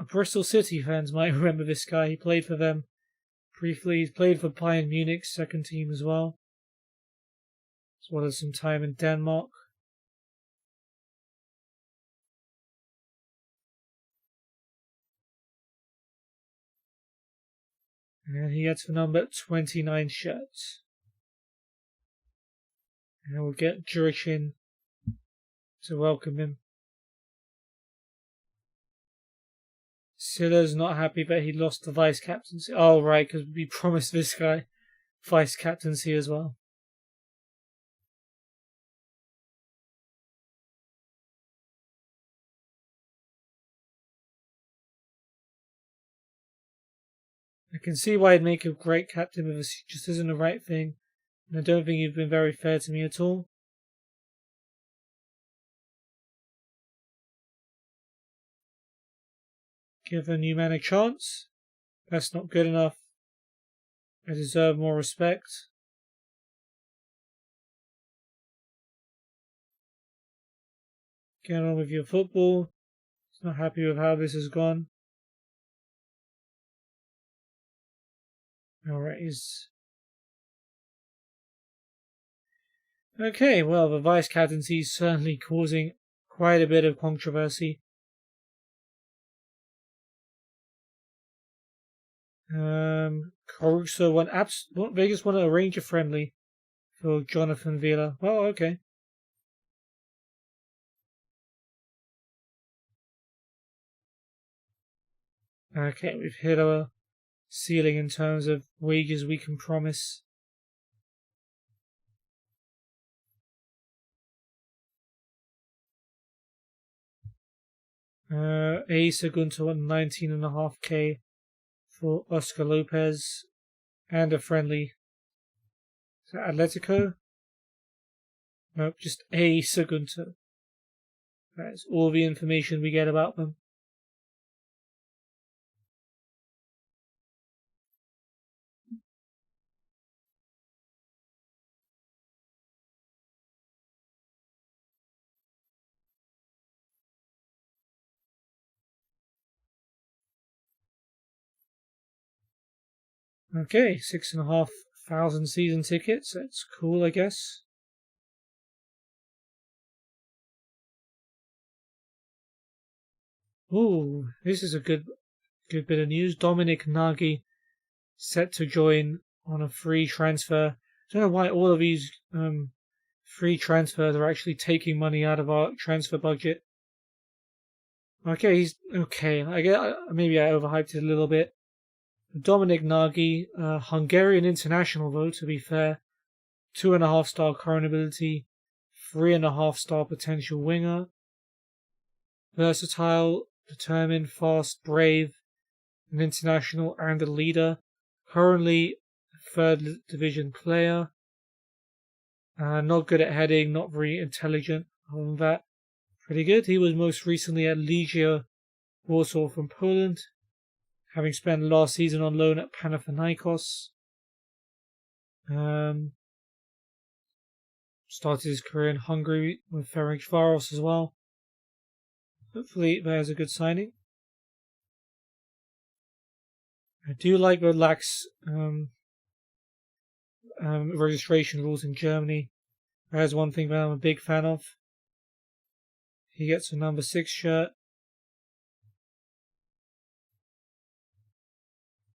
Bristol City fans might remember this guy. He played for them briefly. He's played for Bayern Munich's 2nd team as well. As well as some time in Denmark. And he gets the number 29 shirts. And we'll get Jurichin to welcome him. Silla's not happy that he lost the vice captaincy. Oh, right, because we promised this guy vice captaincy as well. I can see why I'd make a great captain, but this just isn't the right thing. And I don't think you've been very fair to me at all. Give a new man a chance. That's not good enough. I deserve more respect. Get on with your football. He's not happy with how this has gone. Alright, okay, well, the vice captaincy is certainly causing quite a bit of controversy. Caruso Vegas want to arrange a friendly for Jonathan Villa. Well, okay. Okay, we've hit our ceiling in terms of wages we can promise. A Segundo at 19.5k for Oscar Lopez and a friendly. Is that Atletico? Nope, just A Segundo. That's all the information we get about them. Okay, 6,500 season tickets. That's cool, I guess. Ooh, this is a good bit of news. Dominic Nagi set to join on a free transfer. I don't know why all of these free transfers are actually taking money out of our transfer budget. Okay, he's okay. I guess maybe I overhyped it a little bit. Dominic Nagi, Hungarian international though, to be fair. 2.5-star current ability, 3.5-star potential winger. Versatile, determined, fast, brave, an international and a leader. Currently third division player. Not good at heading, not very intelligent. Other than that, pretty good. He was most recently at Legia Warsaw from Poland, having spent last season on loan at Panathinaikos. Started his career in Hungary with Ferencváros as well. Hopefully there's a good signing. I do like the lax registration rules in Germany. There's one thing that I'm a big fan of. He gets a number 6 shirt.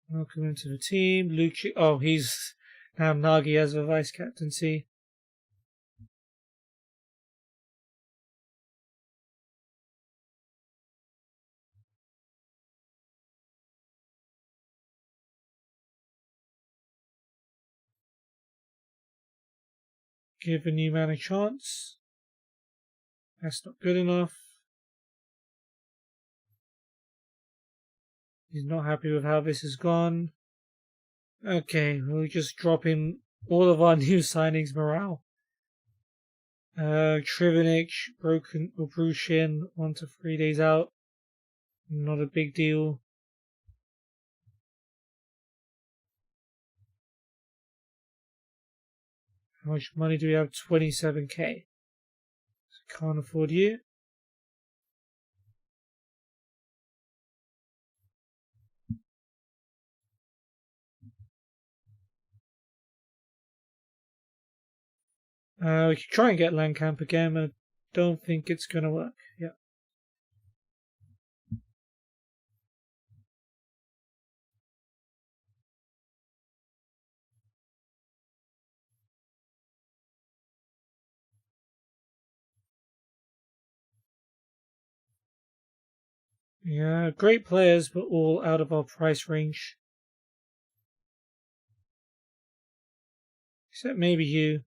Welcome into the team. Lucci. Oh, he's now Nagi as the vice captaincy. Give a new man a chance. That's not good enough. He's not happy with how this has gone. Okay, we'll just drop in all of our new signings morale. Trivenic, broken or bruised shin, 1 to 3 days out. Not a big deal. How much money do we have? 27k. So can't afford you. We could try and get Langkamp again, but I don't think it's going to work. Yeah. Yeah, great players, but all out of our price range. Except maybe you.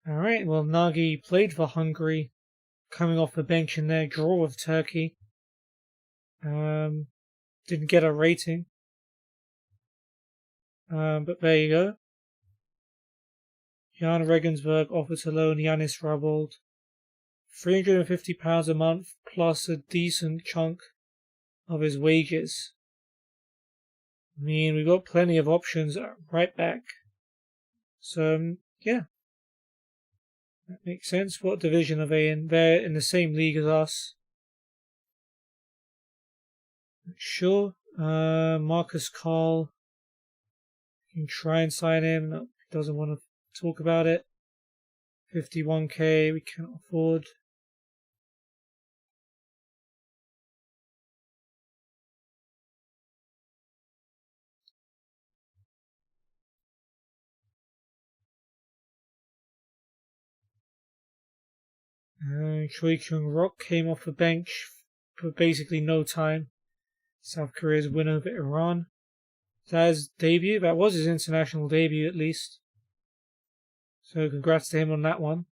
Alright, well, Nagi played for Hungary, coming off the bench in their draw with Turkey. Didn't get a rating. But there you go. Jan Regensburg offered to loan Yanis Rabold. £350 a month plus a decent chunk of his wages. I mean, we've got plenty of options right back. So, yeah. That makes sense. What division are they in? They're in the same league as us. Sure. Marcus Carl. You can try and sign him. No, he doesn't want to talk about it. 51k we cannot afford. Choi Kyung-rock came off the bench for basically no time. South Korea's win over Iran. That was his debut. That was his international debut, at least. So congrats to him on that one.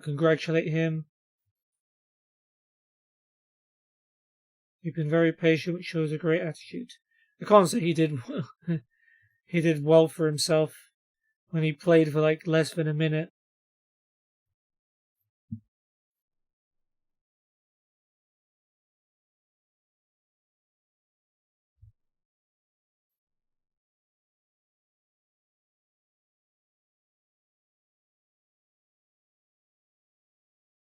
Congratulate him. He's been very patient, which shows a great attitude. I can't say he did he did well for himself when he played for like less than a minute.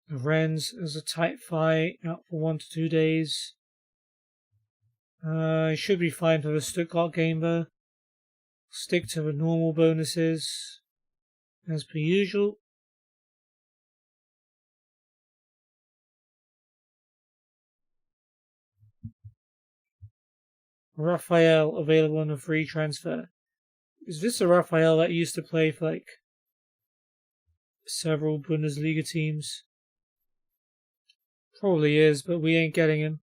The Rennes is a tight fight, out for 1 to 2 days. He should be fine for the Stuttgart game though. Stick to the normal bonuses as per usual. Raphael available on a free transfer. Is this a Raphael that used to play for like several Bundesliga teams? Probably is, but we ain't getting him.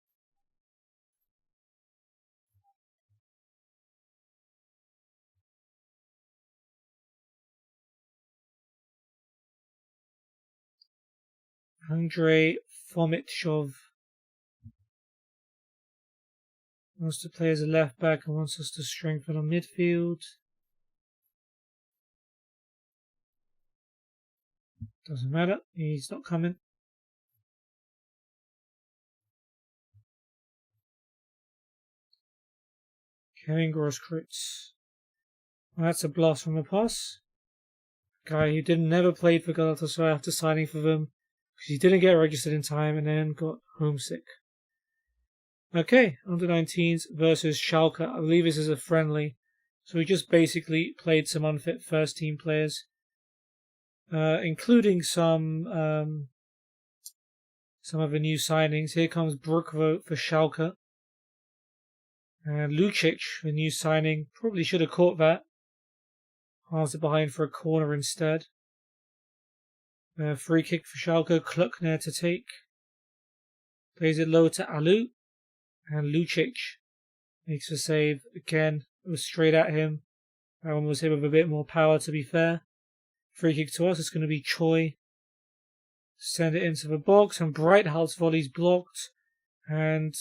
Andrei Fomitchov wants to play as a left back and wants us to strengthen our midfield. Doesn't matter, he's not coming. Kevin Grosskreutz. Well, that's a blast from the past. Guy who never played for Galatasaray after signing for them because he didn't get registered in time and then got homesick. Okay, under-19s versus Schalke. I believe this is a friendly. So we just basically played some unfit first-team players, including some of the new signings. Here comes Brookvogt for Schalke. And Lucic, the new signing, probably should have caught that. Halves it behind for a corner instead. Free kick for Schalke, Klöckner to take. Plays it low to Alu. And Lucic makes the save again. It was straight at him. That one was hit with a bit more power, to be fair. Free kick to us. It's going to be Choi. Send it into the box, and Breithalt's volley's blocked. And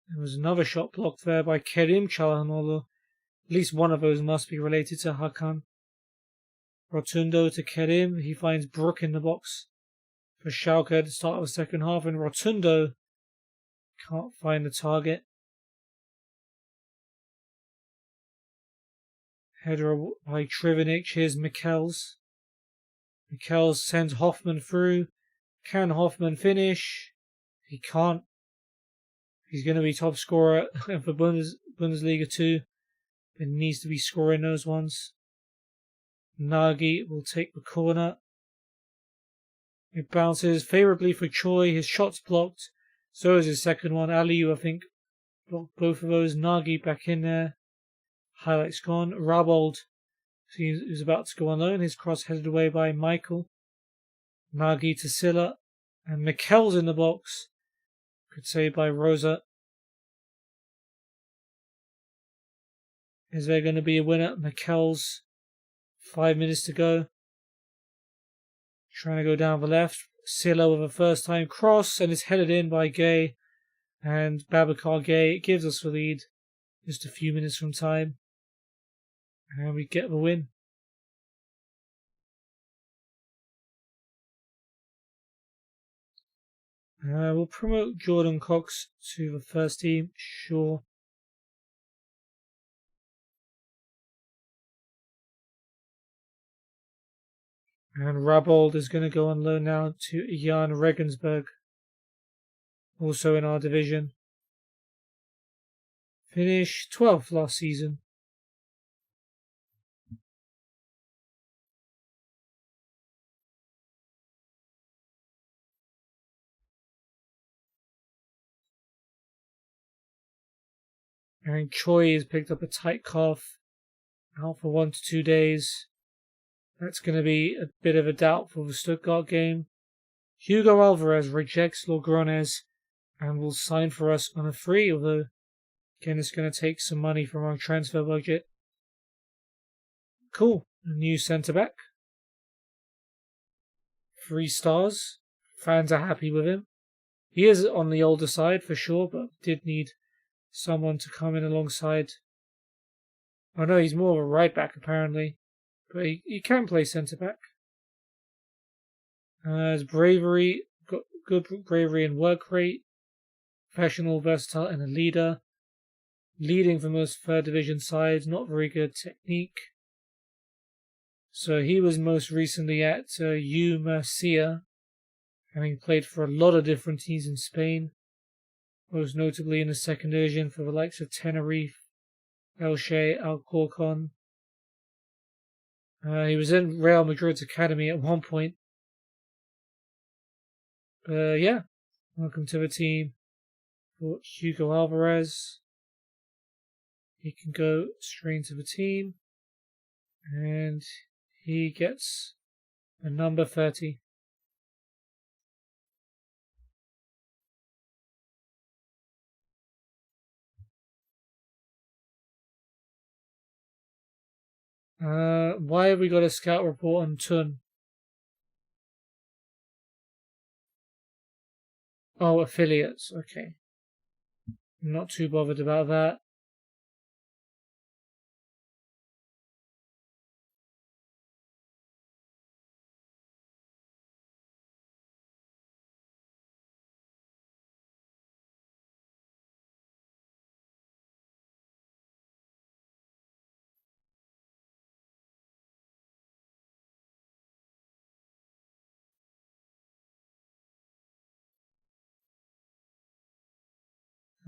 there was another shot blocked there by Kerim Çalhanoğlu. At least one of those must be related to Hakan. Rotundo to Kerim. He finds Brook in the box for Schalke at the start of the second half, and Rotundo can't find the target. Header by Trivenic. Here's Mikkels. Mikkels sends Hoffman through. Can Hoffman finish? He can't. He's going to be top scorer for Bundesliga 2. But needs to be scoring those ones. Nagi will take the corner. It bounces favourably for Choi. His shot's blocked. So is his second one. Aliu, I think, blocked both of those. Nagi back in there. Highlights gone. Rabold, who's about to go on loan. His cross headed away by Michael. Nagi to Silla. And Mikkels in the box. Good save by Rosa. Is there going to be a winner? Mikkels. 5 minutes to go. Trying to go down the left. Silla with a first time cross, and it's headed in by Gay. And Babacar Gay gives us the lead just a few minutes from time. And we get the win. We'll promote Jordan Cox to the first team, sure. And Rabold is going to go on loan now to Jan Regensburg. also in our division. Finished 12th last season. And Choi has picked up a tight calf, out for 1 to 2 days. That's going to be a bit of a doubt for the Stuttgart game. Hugo Alvarez rejects Logrones and will sign for us on a free, although again it's going to take some money from our transfer budget. Cool, a new centre-back. 3 stars. Fans are happy with him. He is on the older side for sure, but did need someone to come in alongside. Oh no, he's more of a right back apparently, but he can play centre back. His bravery, got good bravery and work rate, professional, versatile, and a leader. Leading for most third division sides, not very good technique. So he was most recently at U Murcia, having played for a lot of different teams in Spain, most notably in the second division for the likes of Tenerife, Elche, Alcorcon. He was in Real Madrid's academy at one point. Yeah, welcome to the team for Hugo Alvarez. He can go straight into the team, and he gets a number 30. Why have we got a scout report on Tun? Oh, affiliates. Okay. I'm not too bothered about that.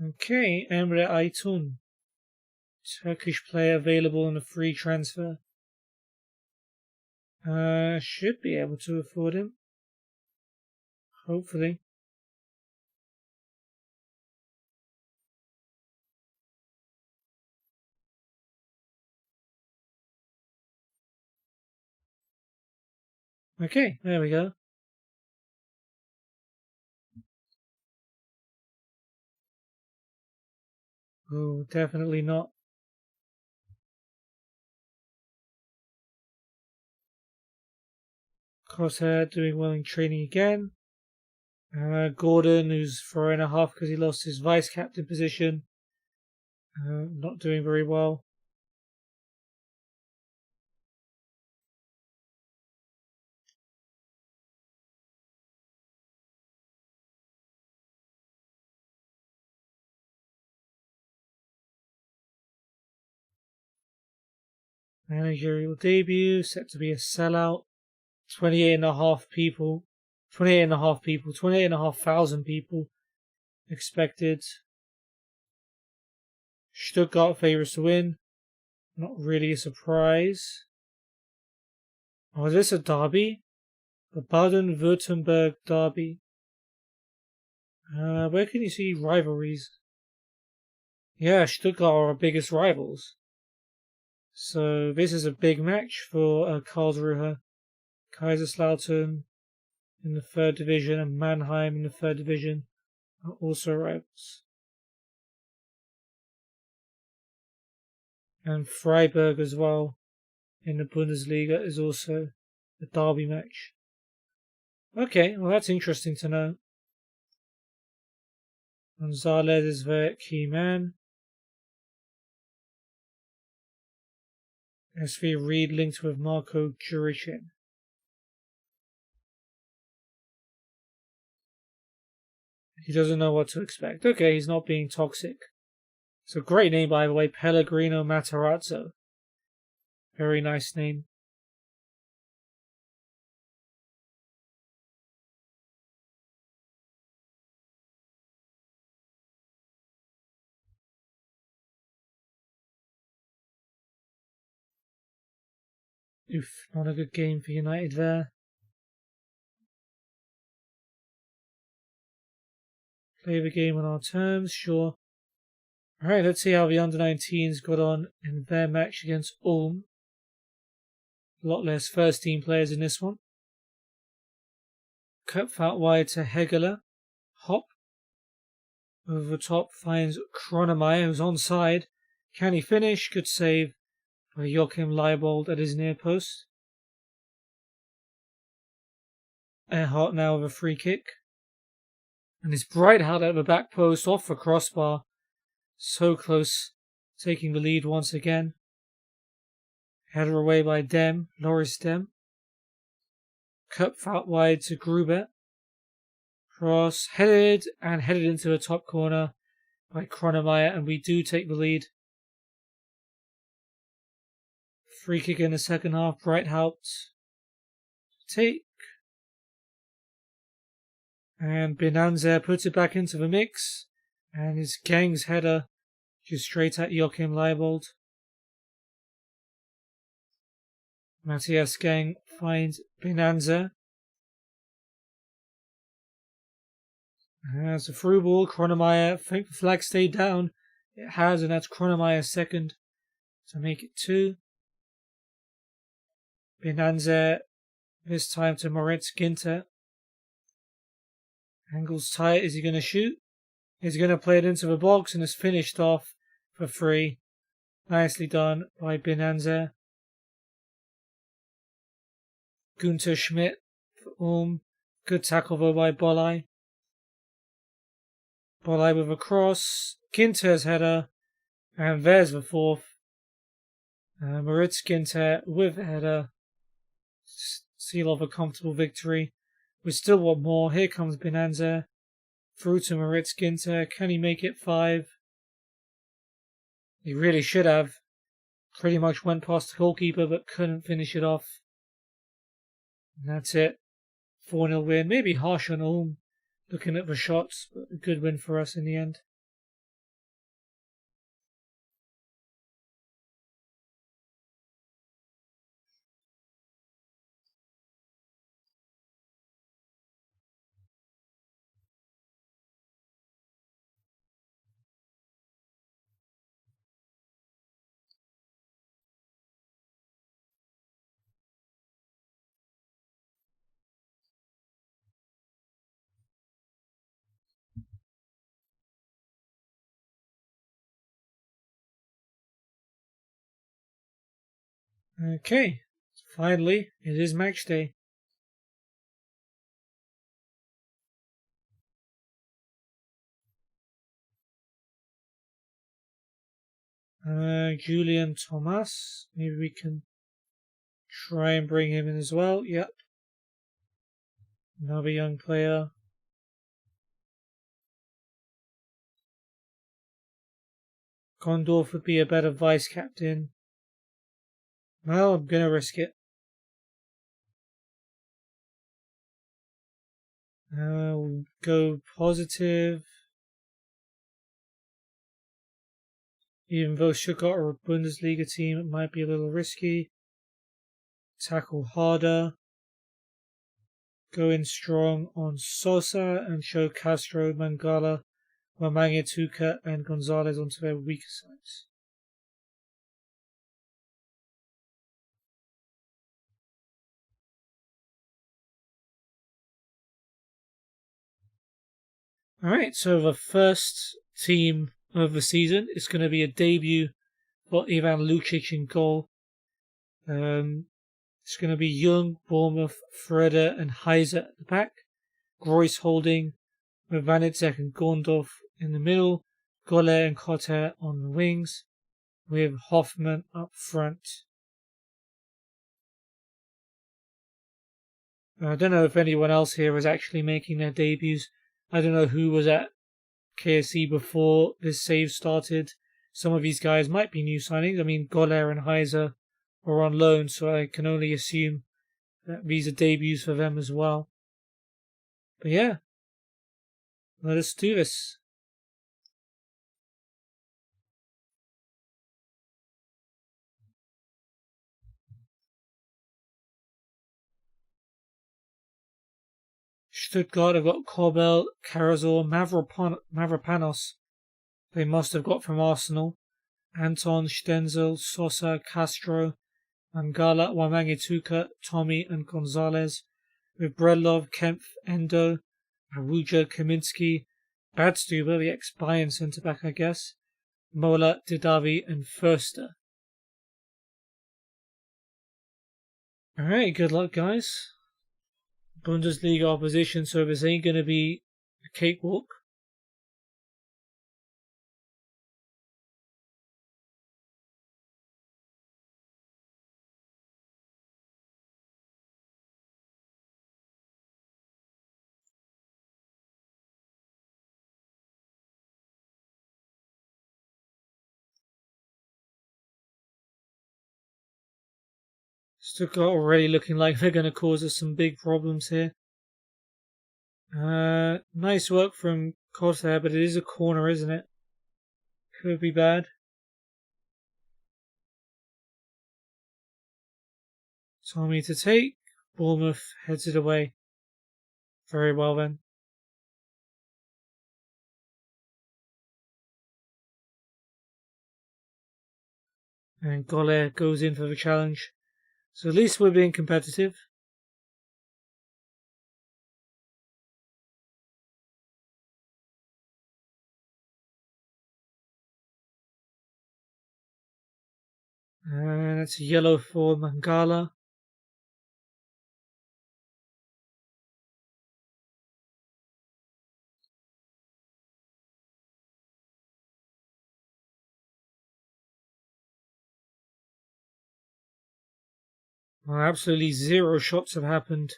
Okay, Emre Aytun. Turkish player available on a free transfer. Should be able to afford him. Hopefully. Okay, there we go. Oh, definitely not. Crosshair doing well in training again. Gordon, who's 4.5 because he lost his vice captain position. Not doing very well. Managerial debut, set to be a sellout. 28,500 people expected. Stuttgart favourites to win. Not really a surprise. Oh, is this a derby? The Baden-Württemberg derby. Where can you see rivalries? Yeah, Stuttgart are our biggest rivals. So this is a big match for Karlsruher. Kaiserslautern in the third division and Mannheim in the third division are also rivals. And Freiburg as well in the Bundesliga is also a derby match. Okay, well that's interesting to know. Gonzalez is their key man. SV Reed linked with Marco Jurichin. He doesn't know what to expect. Okay, he's not being toxic. It's a great name, by the way, Pellegrino Matarazzo. Very nice name. Oof, not a good game for United there. Play the game on our terms, sure. Alright, let's see how the under-19s got on in their match against Ulm. A lot less first team players in this one. Köpf out wide to Hegeler. Hop. Over the top finds Kronemeyer, who's onside. Can he finish? Good save by Joachim Leibold at his near post. Erhardt now with a free kick. And it's Breithout at the back post off the crossbar. So close, taking the lead once again. Header away by Dem, Loris Dem. Köpf out wide to Gruber. Cross headed into the top corner by Kronemeyer, and we do take the lead. Free kick in the second half, Breithout. Take. And Benanzer puts it back into the mix. And his Gang's header just straight at Joachim Leibold. Matthias Gang finds Benanzer. As a through ball, Kronemeyer, I think the flag stayed down. It has, and that's Kronemeyer's second to make it 2. Benanzer, this time to Moritz Ginter. Angle's tight, is he going to shoot? He's going to play it into the box, and it's finished off for 3. Nicely done by Benanzer. Günther Schmidt for Ulm. Good tackle though by Bolai. Bolai with a cross. Ginter's header. And there's the 4th. Moritz Ginter with a header. Seal of a comfortable victory. We still want more. Here comes Benanzer. Through to Moritz Ginter. Can he make it 5? He really should have. Pretty much went past the goalkeeper but couldn't finish it off. And that's it. 4-0 win. Maybe harsh on Ulm looking at the shots, but a good win for us in the end. Okay, finally, it is match day. Julian Thomas, maybe we can try and bring him in as well. Yep. Another young player. Gondorf would be a better vice captain. Well, I'm going to risk it. We'll go positive. Even though Stuttgart are a Bundesliga team, it might be a little risky. Tackle harder. Go in strong on Sosa and show Castro, Mangala, Wamanga, Tuca and Gonzalez onto their weaker sides. Alright, so the first team of the season is going to be a debut for Ivan Lucic in goal. It's going to be Young, Bournemouth, Freda and Heiser at the back. Groys holding, with Vanitzek and Gondorf in the middle. Goller and Cotter on the wings, with Hoffmann up front. I don't know if anyone else here is actually making their debuts. I don't know who was at KFC before this save started. Some of these guys might be new signings. I mean, Goller and Heiser are on loan, so I can only assume that these are debuts for them as well. But yeah, let us do this. Stuttgart have got Kobel, Karlsruher, Mavropanos. They must have got from Arsenal. Anton, Stenzel, Sosa, Castro, Mangala, Wamangituka, Tommy and Gonzalez. With Bredlov, Kempf, Endo, Aruja, Kaminsky, Badstuber, the ex-Bayern centre-back I guess, Mola, Didavi and Förster. Alright, good luck guys. Bundesliga opposition, so this ain't going to be a cakewalk. Stuttgart already looking like they're going to cause us some big problems here. Nice work from Kos there, but it is a corner, isn't it? Could be bad. Tommy to take. Bournemouth heads it away. Very well then. And Goller goes in for the challenge. So at least we're being competitive. And it's a yellow for Mangala. Well, absolutely zero shots have happened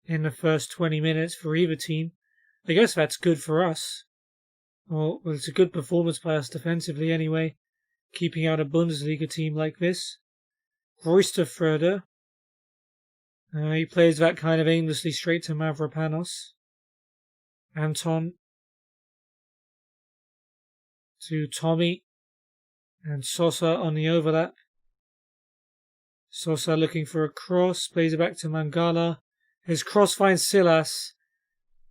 in the first 20 minutes for either team. I guess that's good for us. Well, it's a good performance by us defensively anyway, keeping out a Bundesliga team like this. Roysterfröder. He plays that kind of aimlessly straight to Mavropanos. Anton to Tommy and Sosa on the overlap. Sosa looking for a cross, plays it back to Mangala. His cross finds Silas,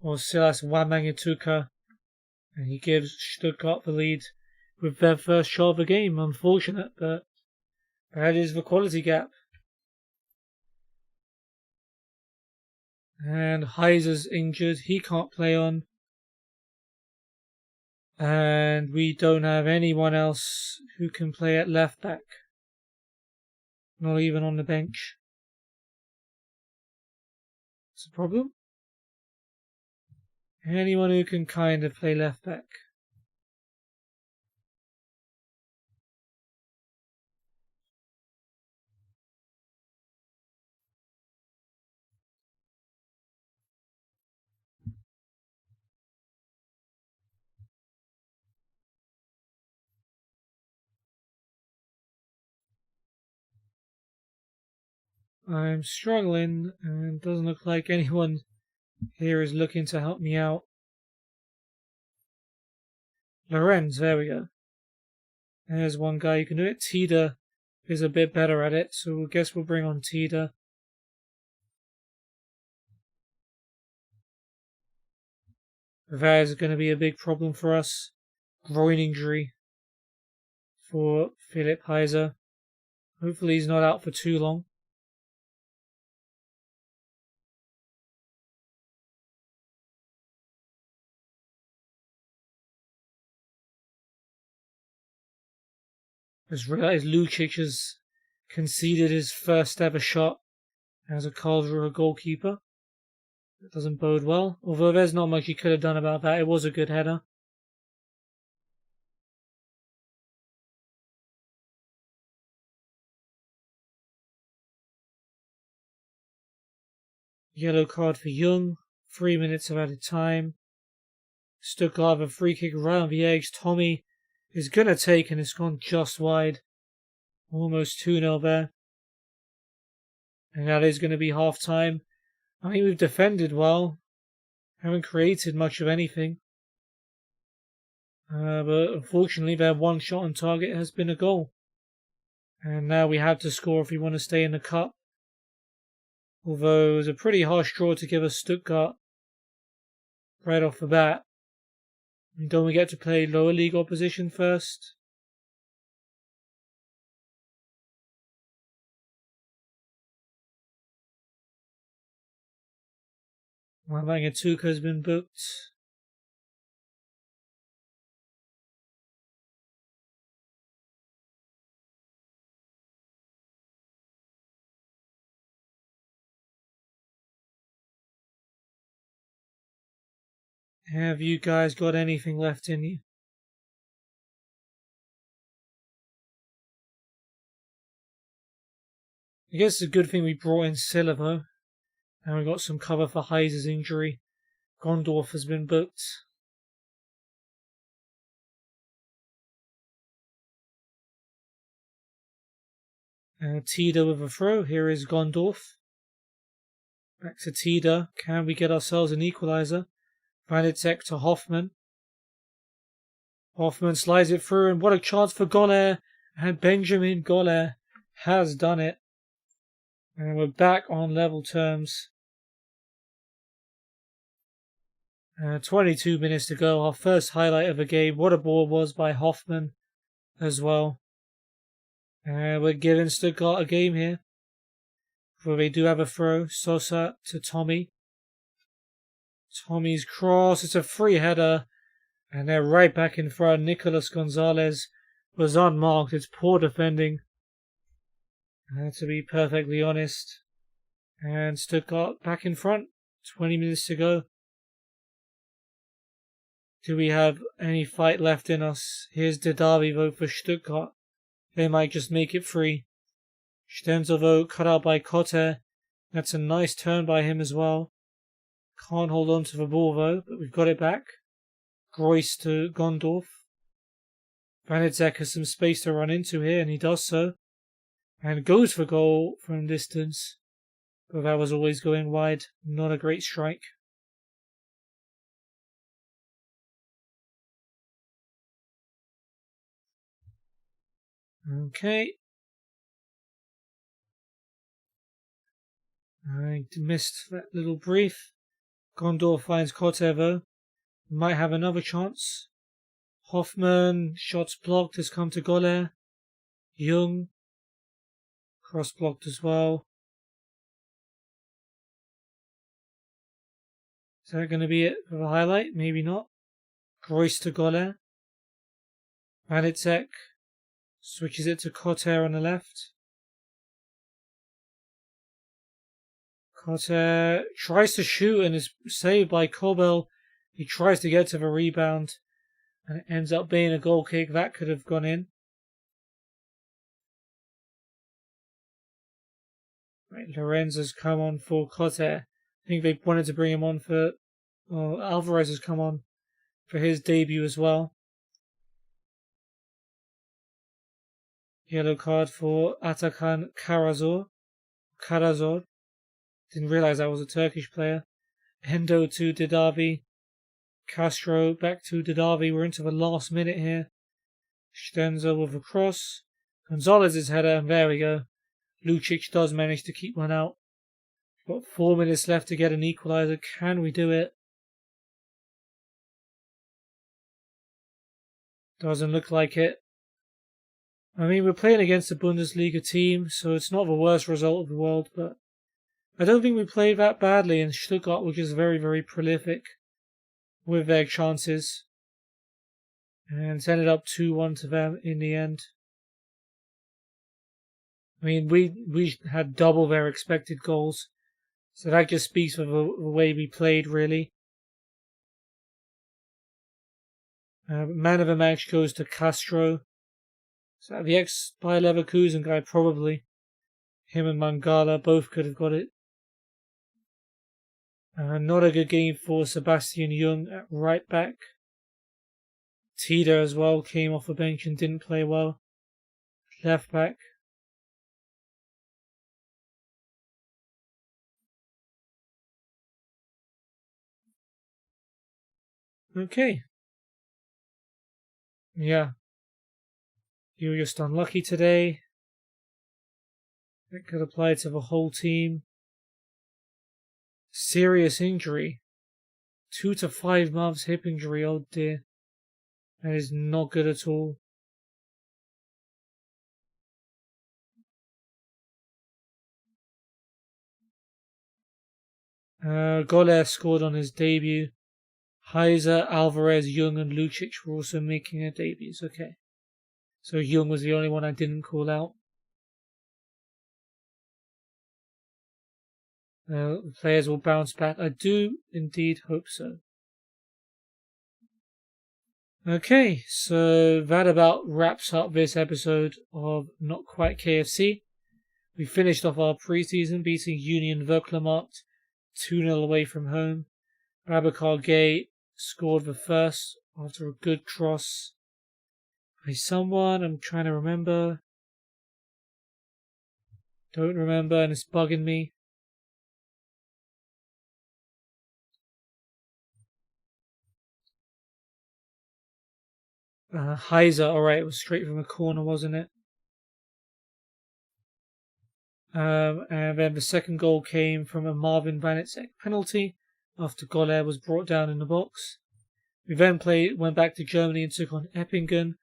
or Silas Wamangituka, and he gives Stuttgart the lead with their first shot of the game. Unfortunate, but that is the quality gap. And Heiser's injured, he can't play on. And we don't have anyone else who can play at left back. Not even on the bench. It's a problem. Anyone who can kind of play left back. I'm struggling and doesn't look like anyone here is looking to help me out. Lorenz, there we go. There's one guy who can do it. Tida is a bit better at it, so I guess we'll bring on Tida. That is going to be a big problem for us. Groin injury for Philipp Heiser. Hopefully he's not out for too long. I just realised Lucic has conceded his first ever shot as a Karlsruher goalkeeper. That doesn't bode well, although there's not much he could have done about that. It was a good header. Yellow card for Jung. 3 minutes of added time. Stuttgart have a free kick around the edge. Tommy is going to take, and it's gone just wide. Almost 2-0 there. And that is going to be half time. I think we've defended well. Haven't created much of anything. But unfortunately their one shot on target has been a goal. And now we have to score if we want to stay in the cup. Although it was a pretty harsh draw to give us Stuttgart. right off the bat. Don't we get to play lower league opposition first? Wembanyama has been booked. Have you guys got anything left in you? I guess it's a good thing we brought in Silva, and we got some cover for Heiser's injury. Gondorf has been booked. Tida with a throw. Here is Gondorf. Back to Tida. Can we get ourselves an equaliser? Vanitsek to Hoffman. Hoffman slides it through, and what a chance for Goller. And Benjamin Goller has done it. And we're back on level terms. 22 minutes to go. Our first highlight of the game. What a ball was by Hoffman as well. We're giving Stuttgart a game here. Where they do have a throw. Sosa to Tommy. Tommy's cross. It's a free header. And they're right back in front. Nicolas Gonzalez was unmarked. It's poor defending. To be perfectly honest. And Stuttgart back in front. 20 minutes to go. Do we have any fight left in us? Here's Didavi vote for Stuttgart. They might just make it free. Stenzel vote cut out by Kotter. That's a nice turn by him as well. Can't hold on to the ball though, but we've got it back. Groys to Gondorf. Vanitsek has some space to run into here, and he does so. And goes for goal from distance. But that was always going wide. Not a great strike. Okay. I missed that little brief. Gondorf finds Kotevo. Might have another chance. Hoffman, shots blocked, has come to Goller. Jung, cross blocked as well. Is that going to be it for the highlight? Maybe not. Groys to Goller. Vanitsek switches it to Kotter on the left. Kotter tries to shoot and is saved by Kobel. He tries to get to the rebound and it ends up being a goal kick. That could have gone in. Right, Lorenz has come on for Kotter. I think they wanted to bring him on for... Well, Alvarez has come on for his debut as well. Yellow card for Atakan Karazor. Didn't realise that was a Turkish player. Endo to Didavi. Castro back to Didavi. We're into the last minute here. Stenzel with a cross. Gonzalez's header, and there we go. Lucic does manage to keep one out. Got 4 minutes left to get an equaliser. Can we do it? Doesn't look like it. I mean, we're playing against a Bundesliga team, so it's not the worst result of the world, but I don't think we played that badly, and Stuttgart were just very, very prolific with their chances. And it's ended up 2-1 to them in the end. I mean, we had double their expected goals, so that just speaks for the way we played, really. Man of the match goes to Castro. So the ex-Bayer Leverkusen guy, probably. Him and Mangala both could have got it. Not a good game for Sebastian Jung at right back. Tida as well came off the bench and didn't play well. Left back. Okay. Yeah. You were just unlucky today. That could apply to the whole team. Serious injury 2 to 5 months hip injury, oh dear. That is not good at all. Goller scored on his debut. Heiser, Alvarez, Jung, and Lucic were also making their debuts. Okay. So Jung was the only one I didn't call out. The players will bounce back. I do indeed hope so. Okay, so that about wraps up this episode of Not Quite KFC. We finished off our preseason beating Union Verklemart 2-0 away from home. Babacar Gay scored the first after a good cross by someone. I'm trying to remember. Don't remember, and it's bugging me. Heiser, alright, it was straight from a corner, wasn't it? And then the second goal came from a Marvin Vanitsek penalty after Goller was brought down in the box. We then went back to Germany and took on Eppingen,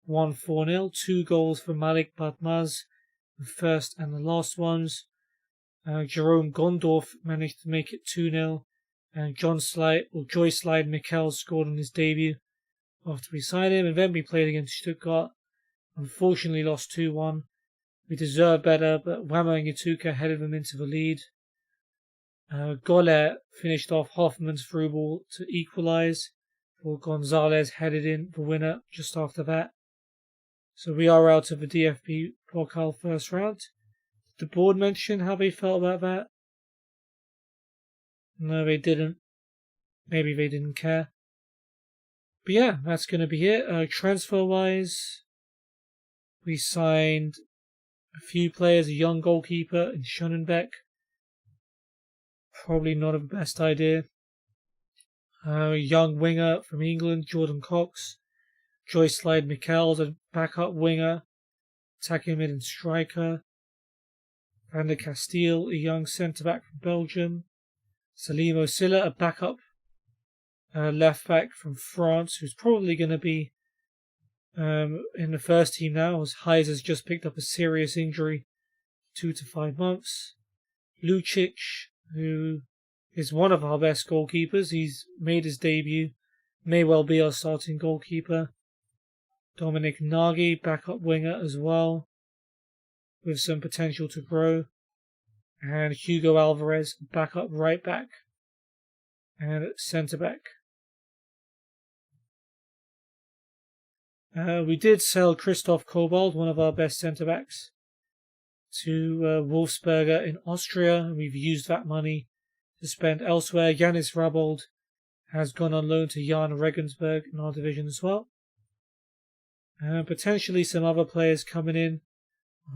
won 4-0. 2 goals for Malik Batmaz, the first and the last ones. Jerome Gondorf managed to make it 2-0, and Joy Slide Mikkel scored on his debut after we signed him. And then we played against Stuttgart. Unfortunately lost 2-1. We deserved better, but Wama and Yatuka headed them into the lead. Goller finished off Hoffmann's through ball to equalise, before Gonzalez headed in the winner just after that. So we are out of the DFB Pokal first round. Did the board mention how they felt about that? No, they didn't. Maybe they didn't care. But yeah, that's going to be it. Transfer-wise, we signed a few players, a young goalkeeper in Schonenbeck. Probably not the best idea. A young winger from England, Jordan Cox. Joy Slide Mikkel's a backup winger, attacking mid and striker. Van der Castile, a young centre-back from Belgium. Salim Osilla, a backup left-back from France, who's probably going to be in the first team now, as Heiser's just picked up a serious injury, 2 to 5 months. Lucic, who is one of our best goalkeepers, he's made his debut, may well be our starting goalkeeper. Dominic Nagi, backup winger as well, with some potential to grow. And Hugo Alvarez, backup right back and centre back. We did sell Christoph Kobold, one of our best centre backs, to Wolfsberger in Austria. We've used that money to spend elsewhere. Yanis Rabold has gone on loan to Jan Regensburg in our division as well. Potentially some other players coming in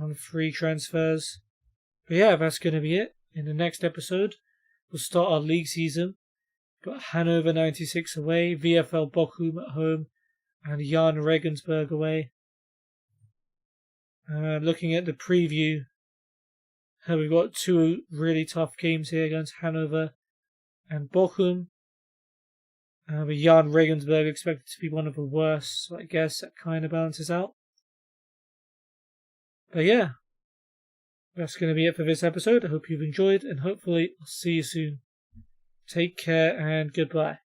on free transfers. But yeah, that's going to be it. In the next episode, we'll start our league season. Got Hannover 96 away, VfL Bochum at home, and Jan Regensburg away. Looking at the preview, we've got 2 really tough games here against Hannover and Bochum. But Jan Regensburg expected to be one of the worst, so I guess that kind of balances out. But yeah, that's going to be it for this episode. I hope you've enjoyed, and hopefully I'll see you soon. Take care and goodbye.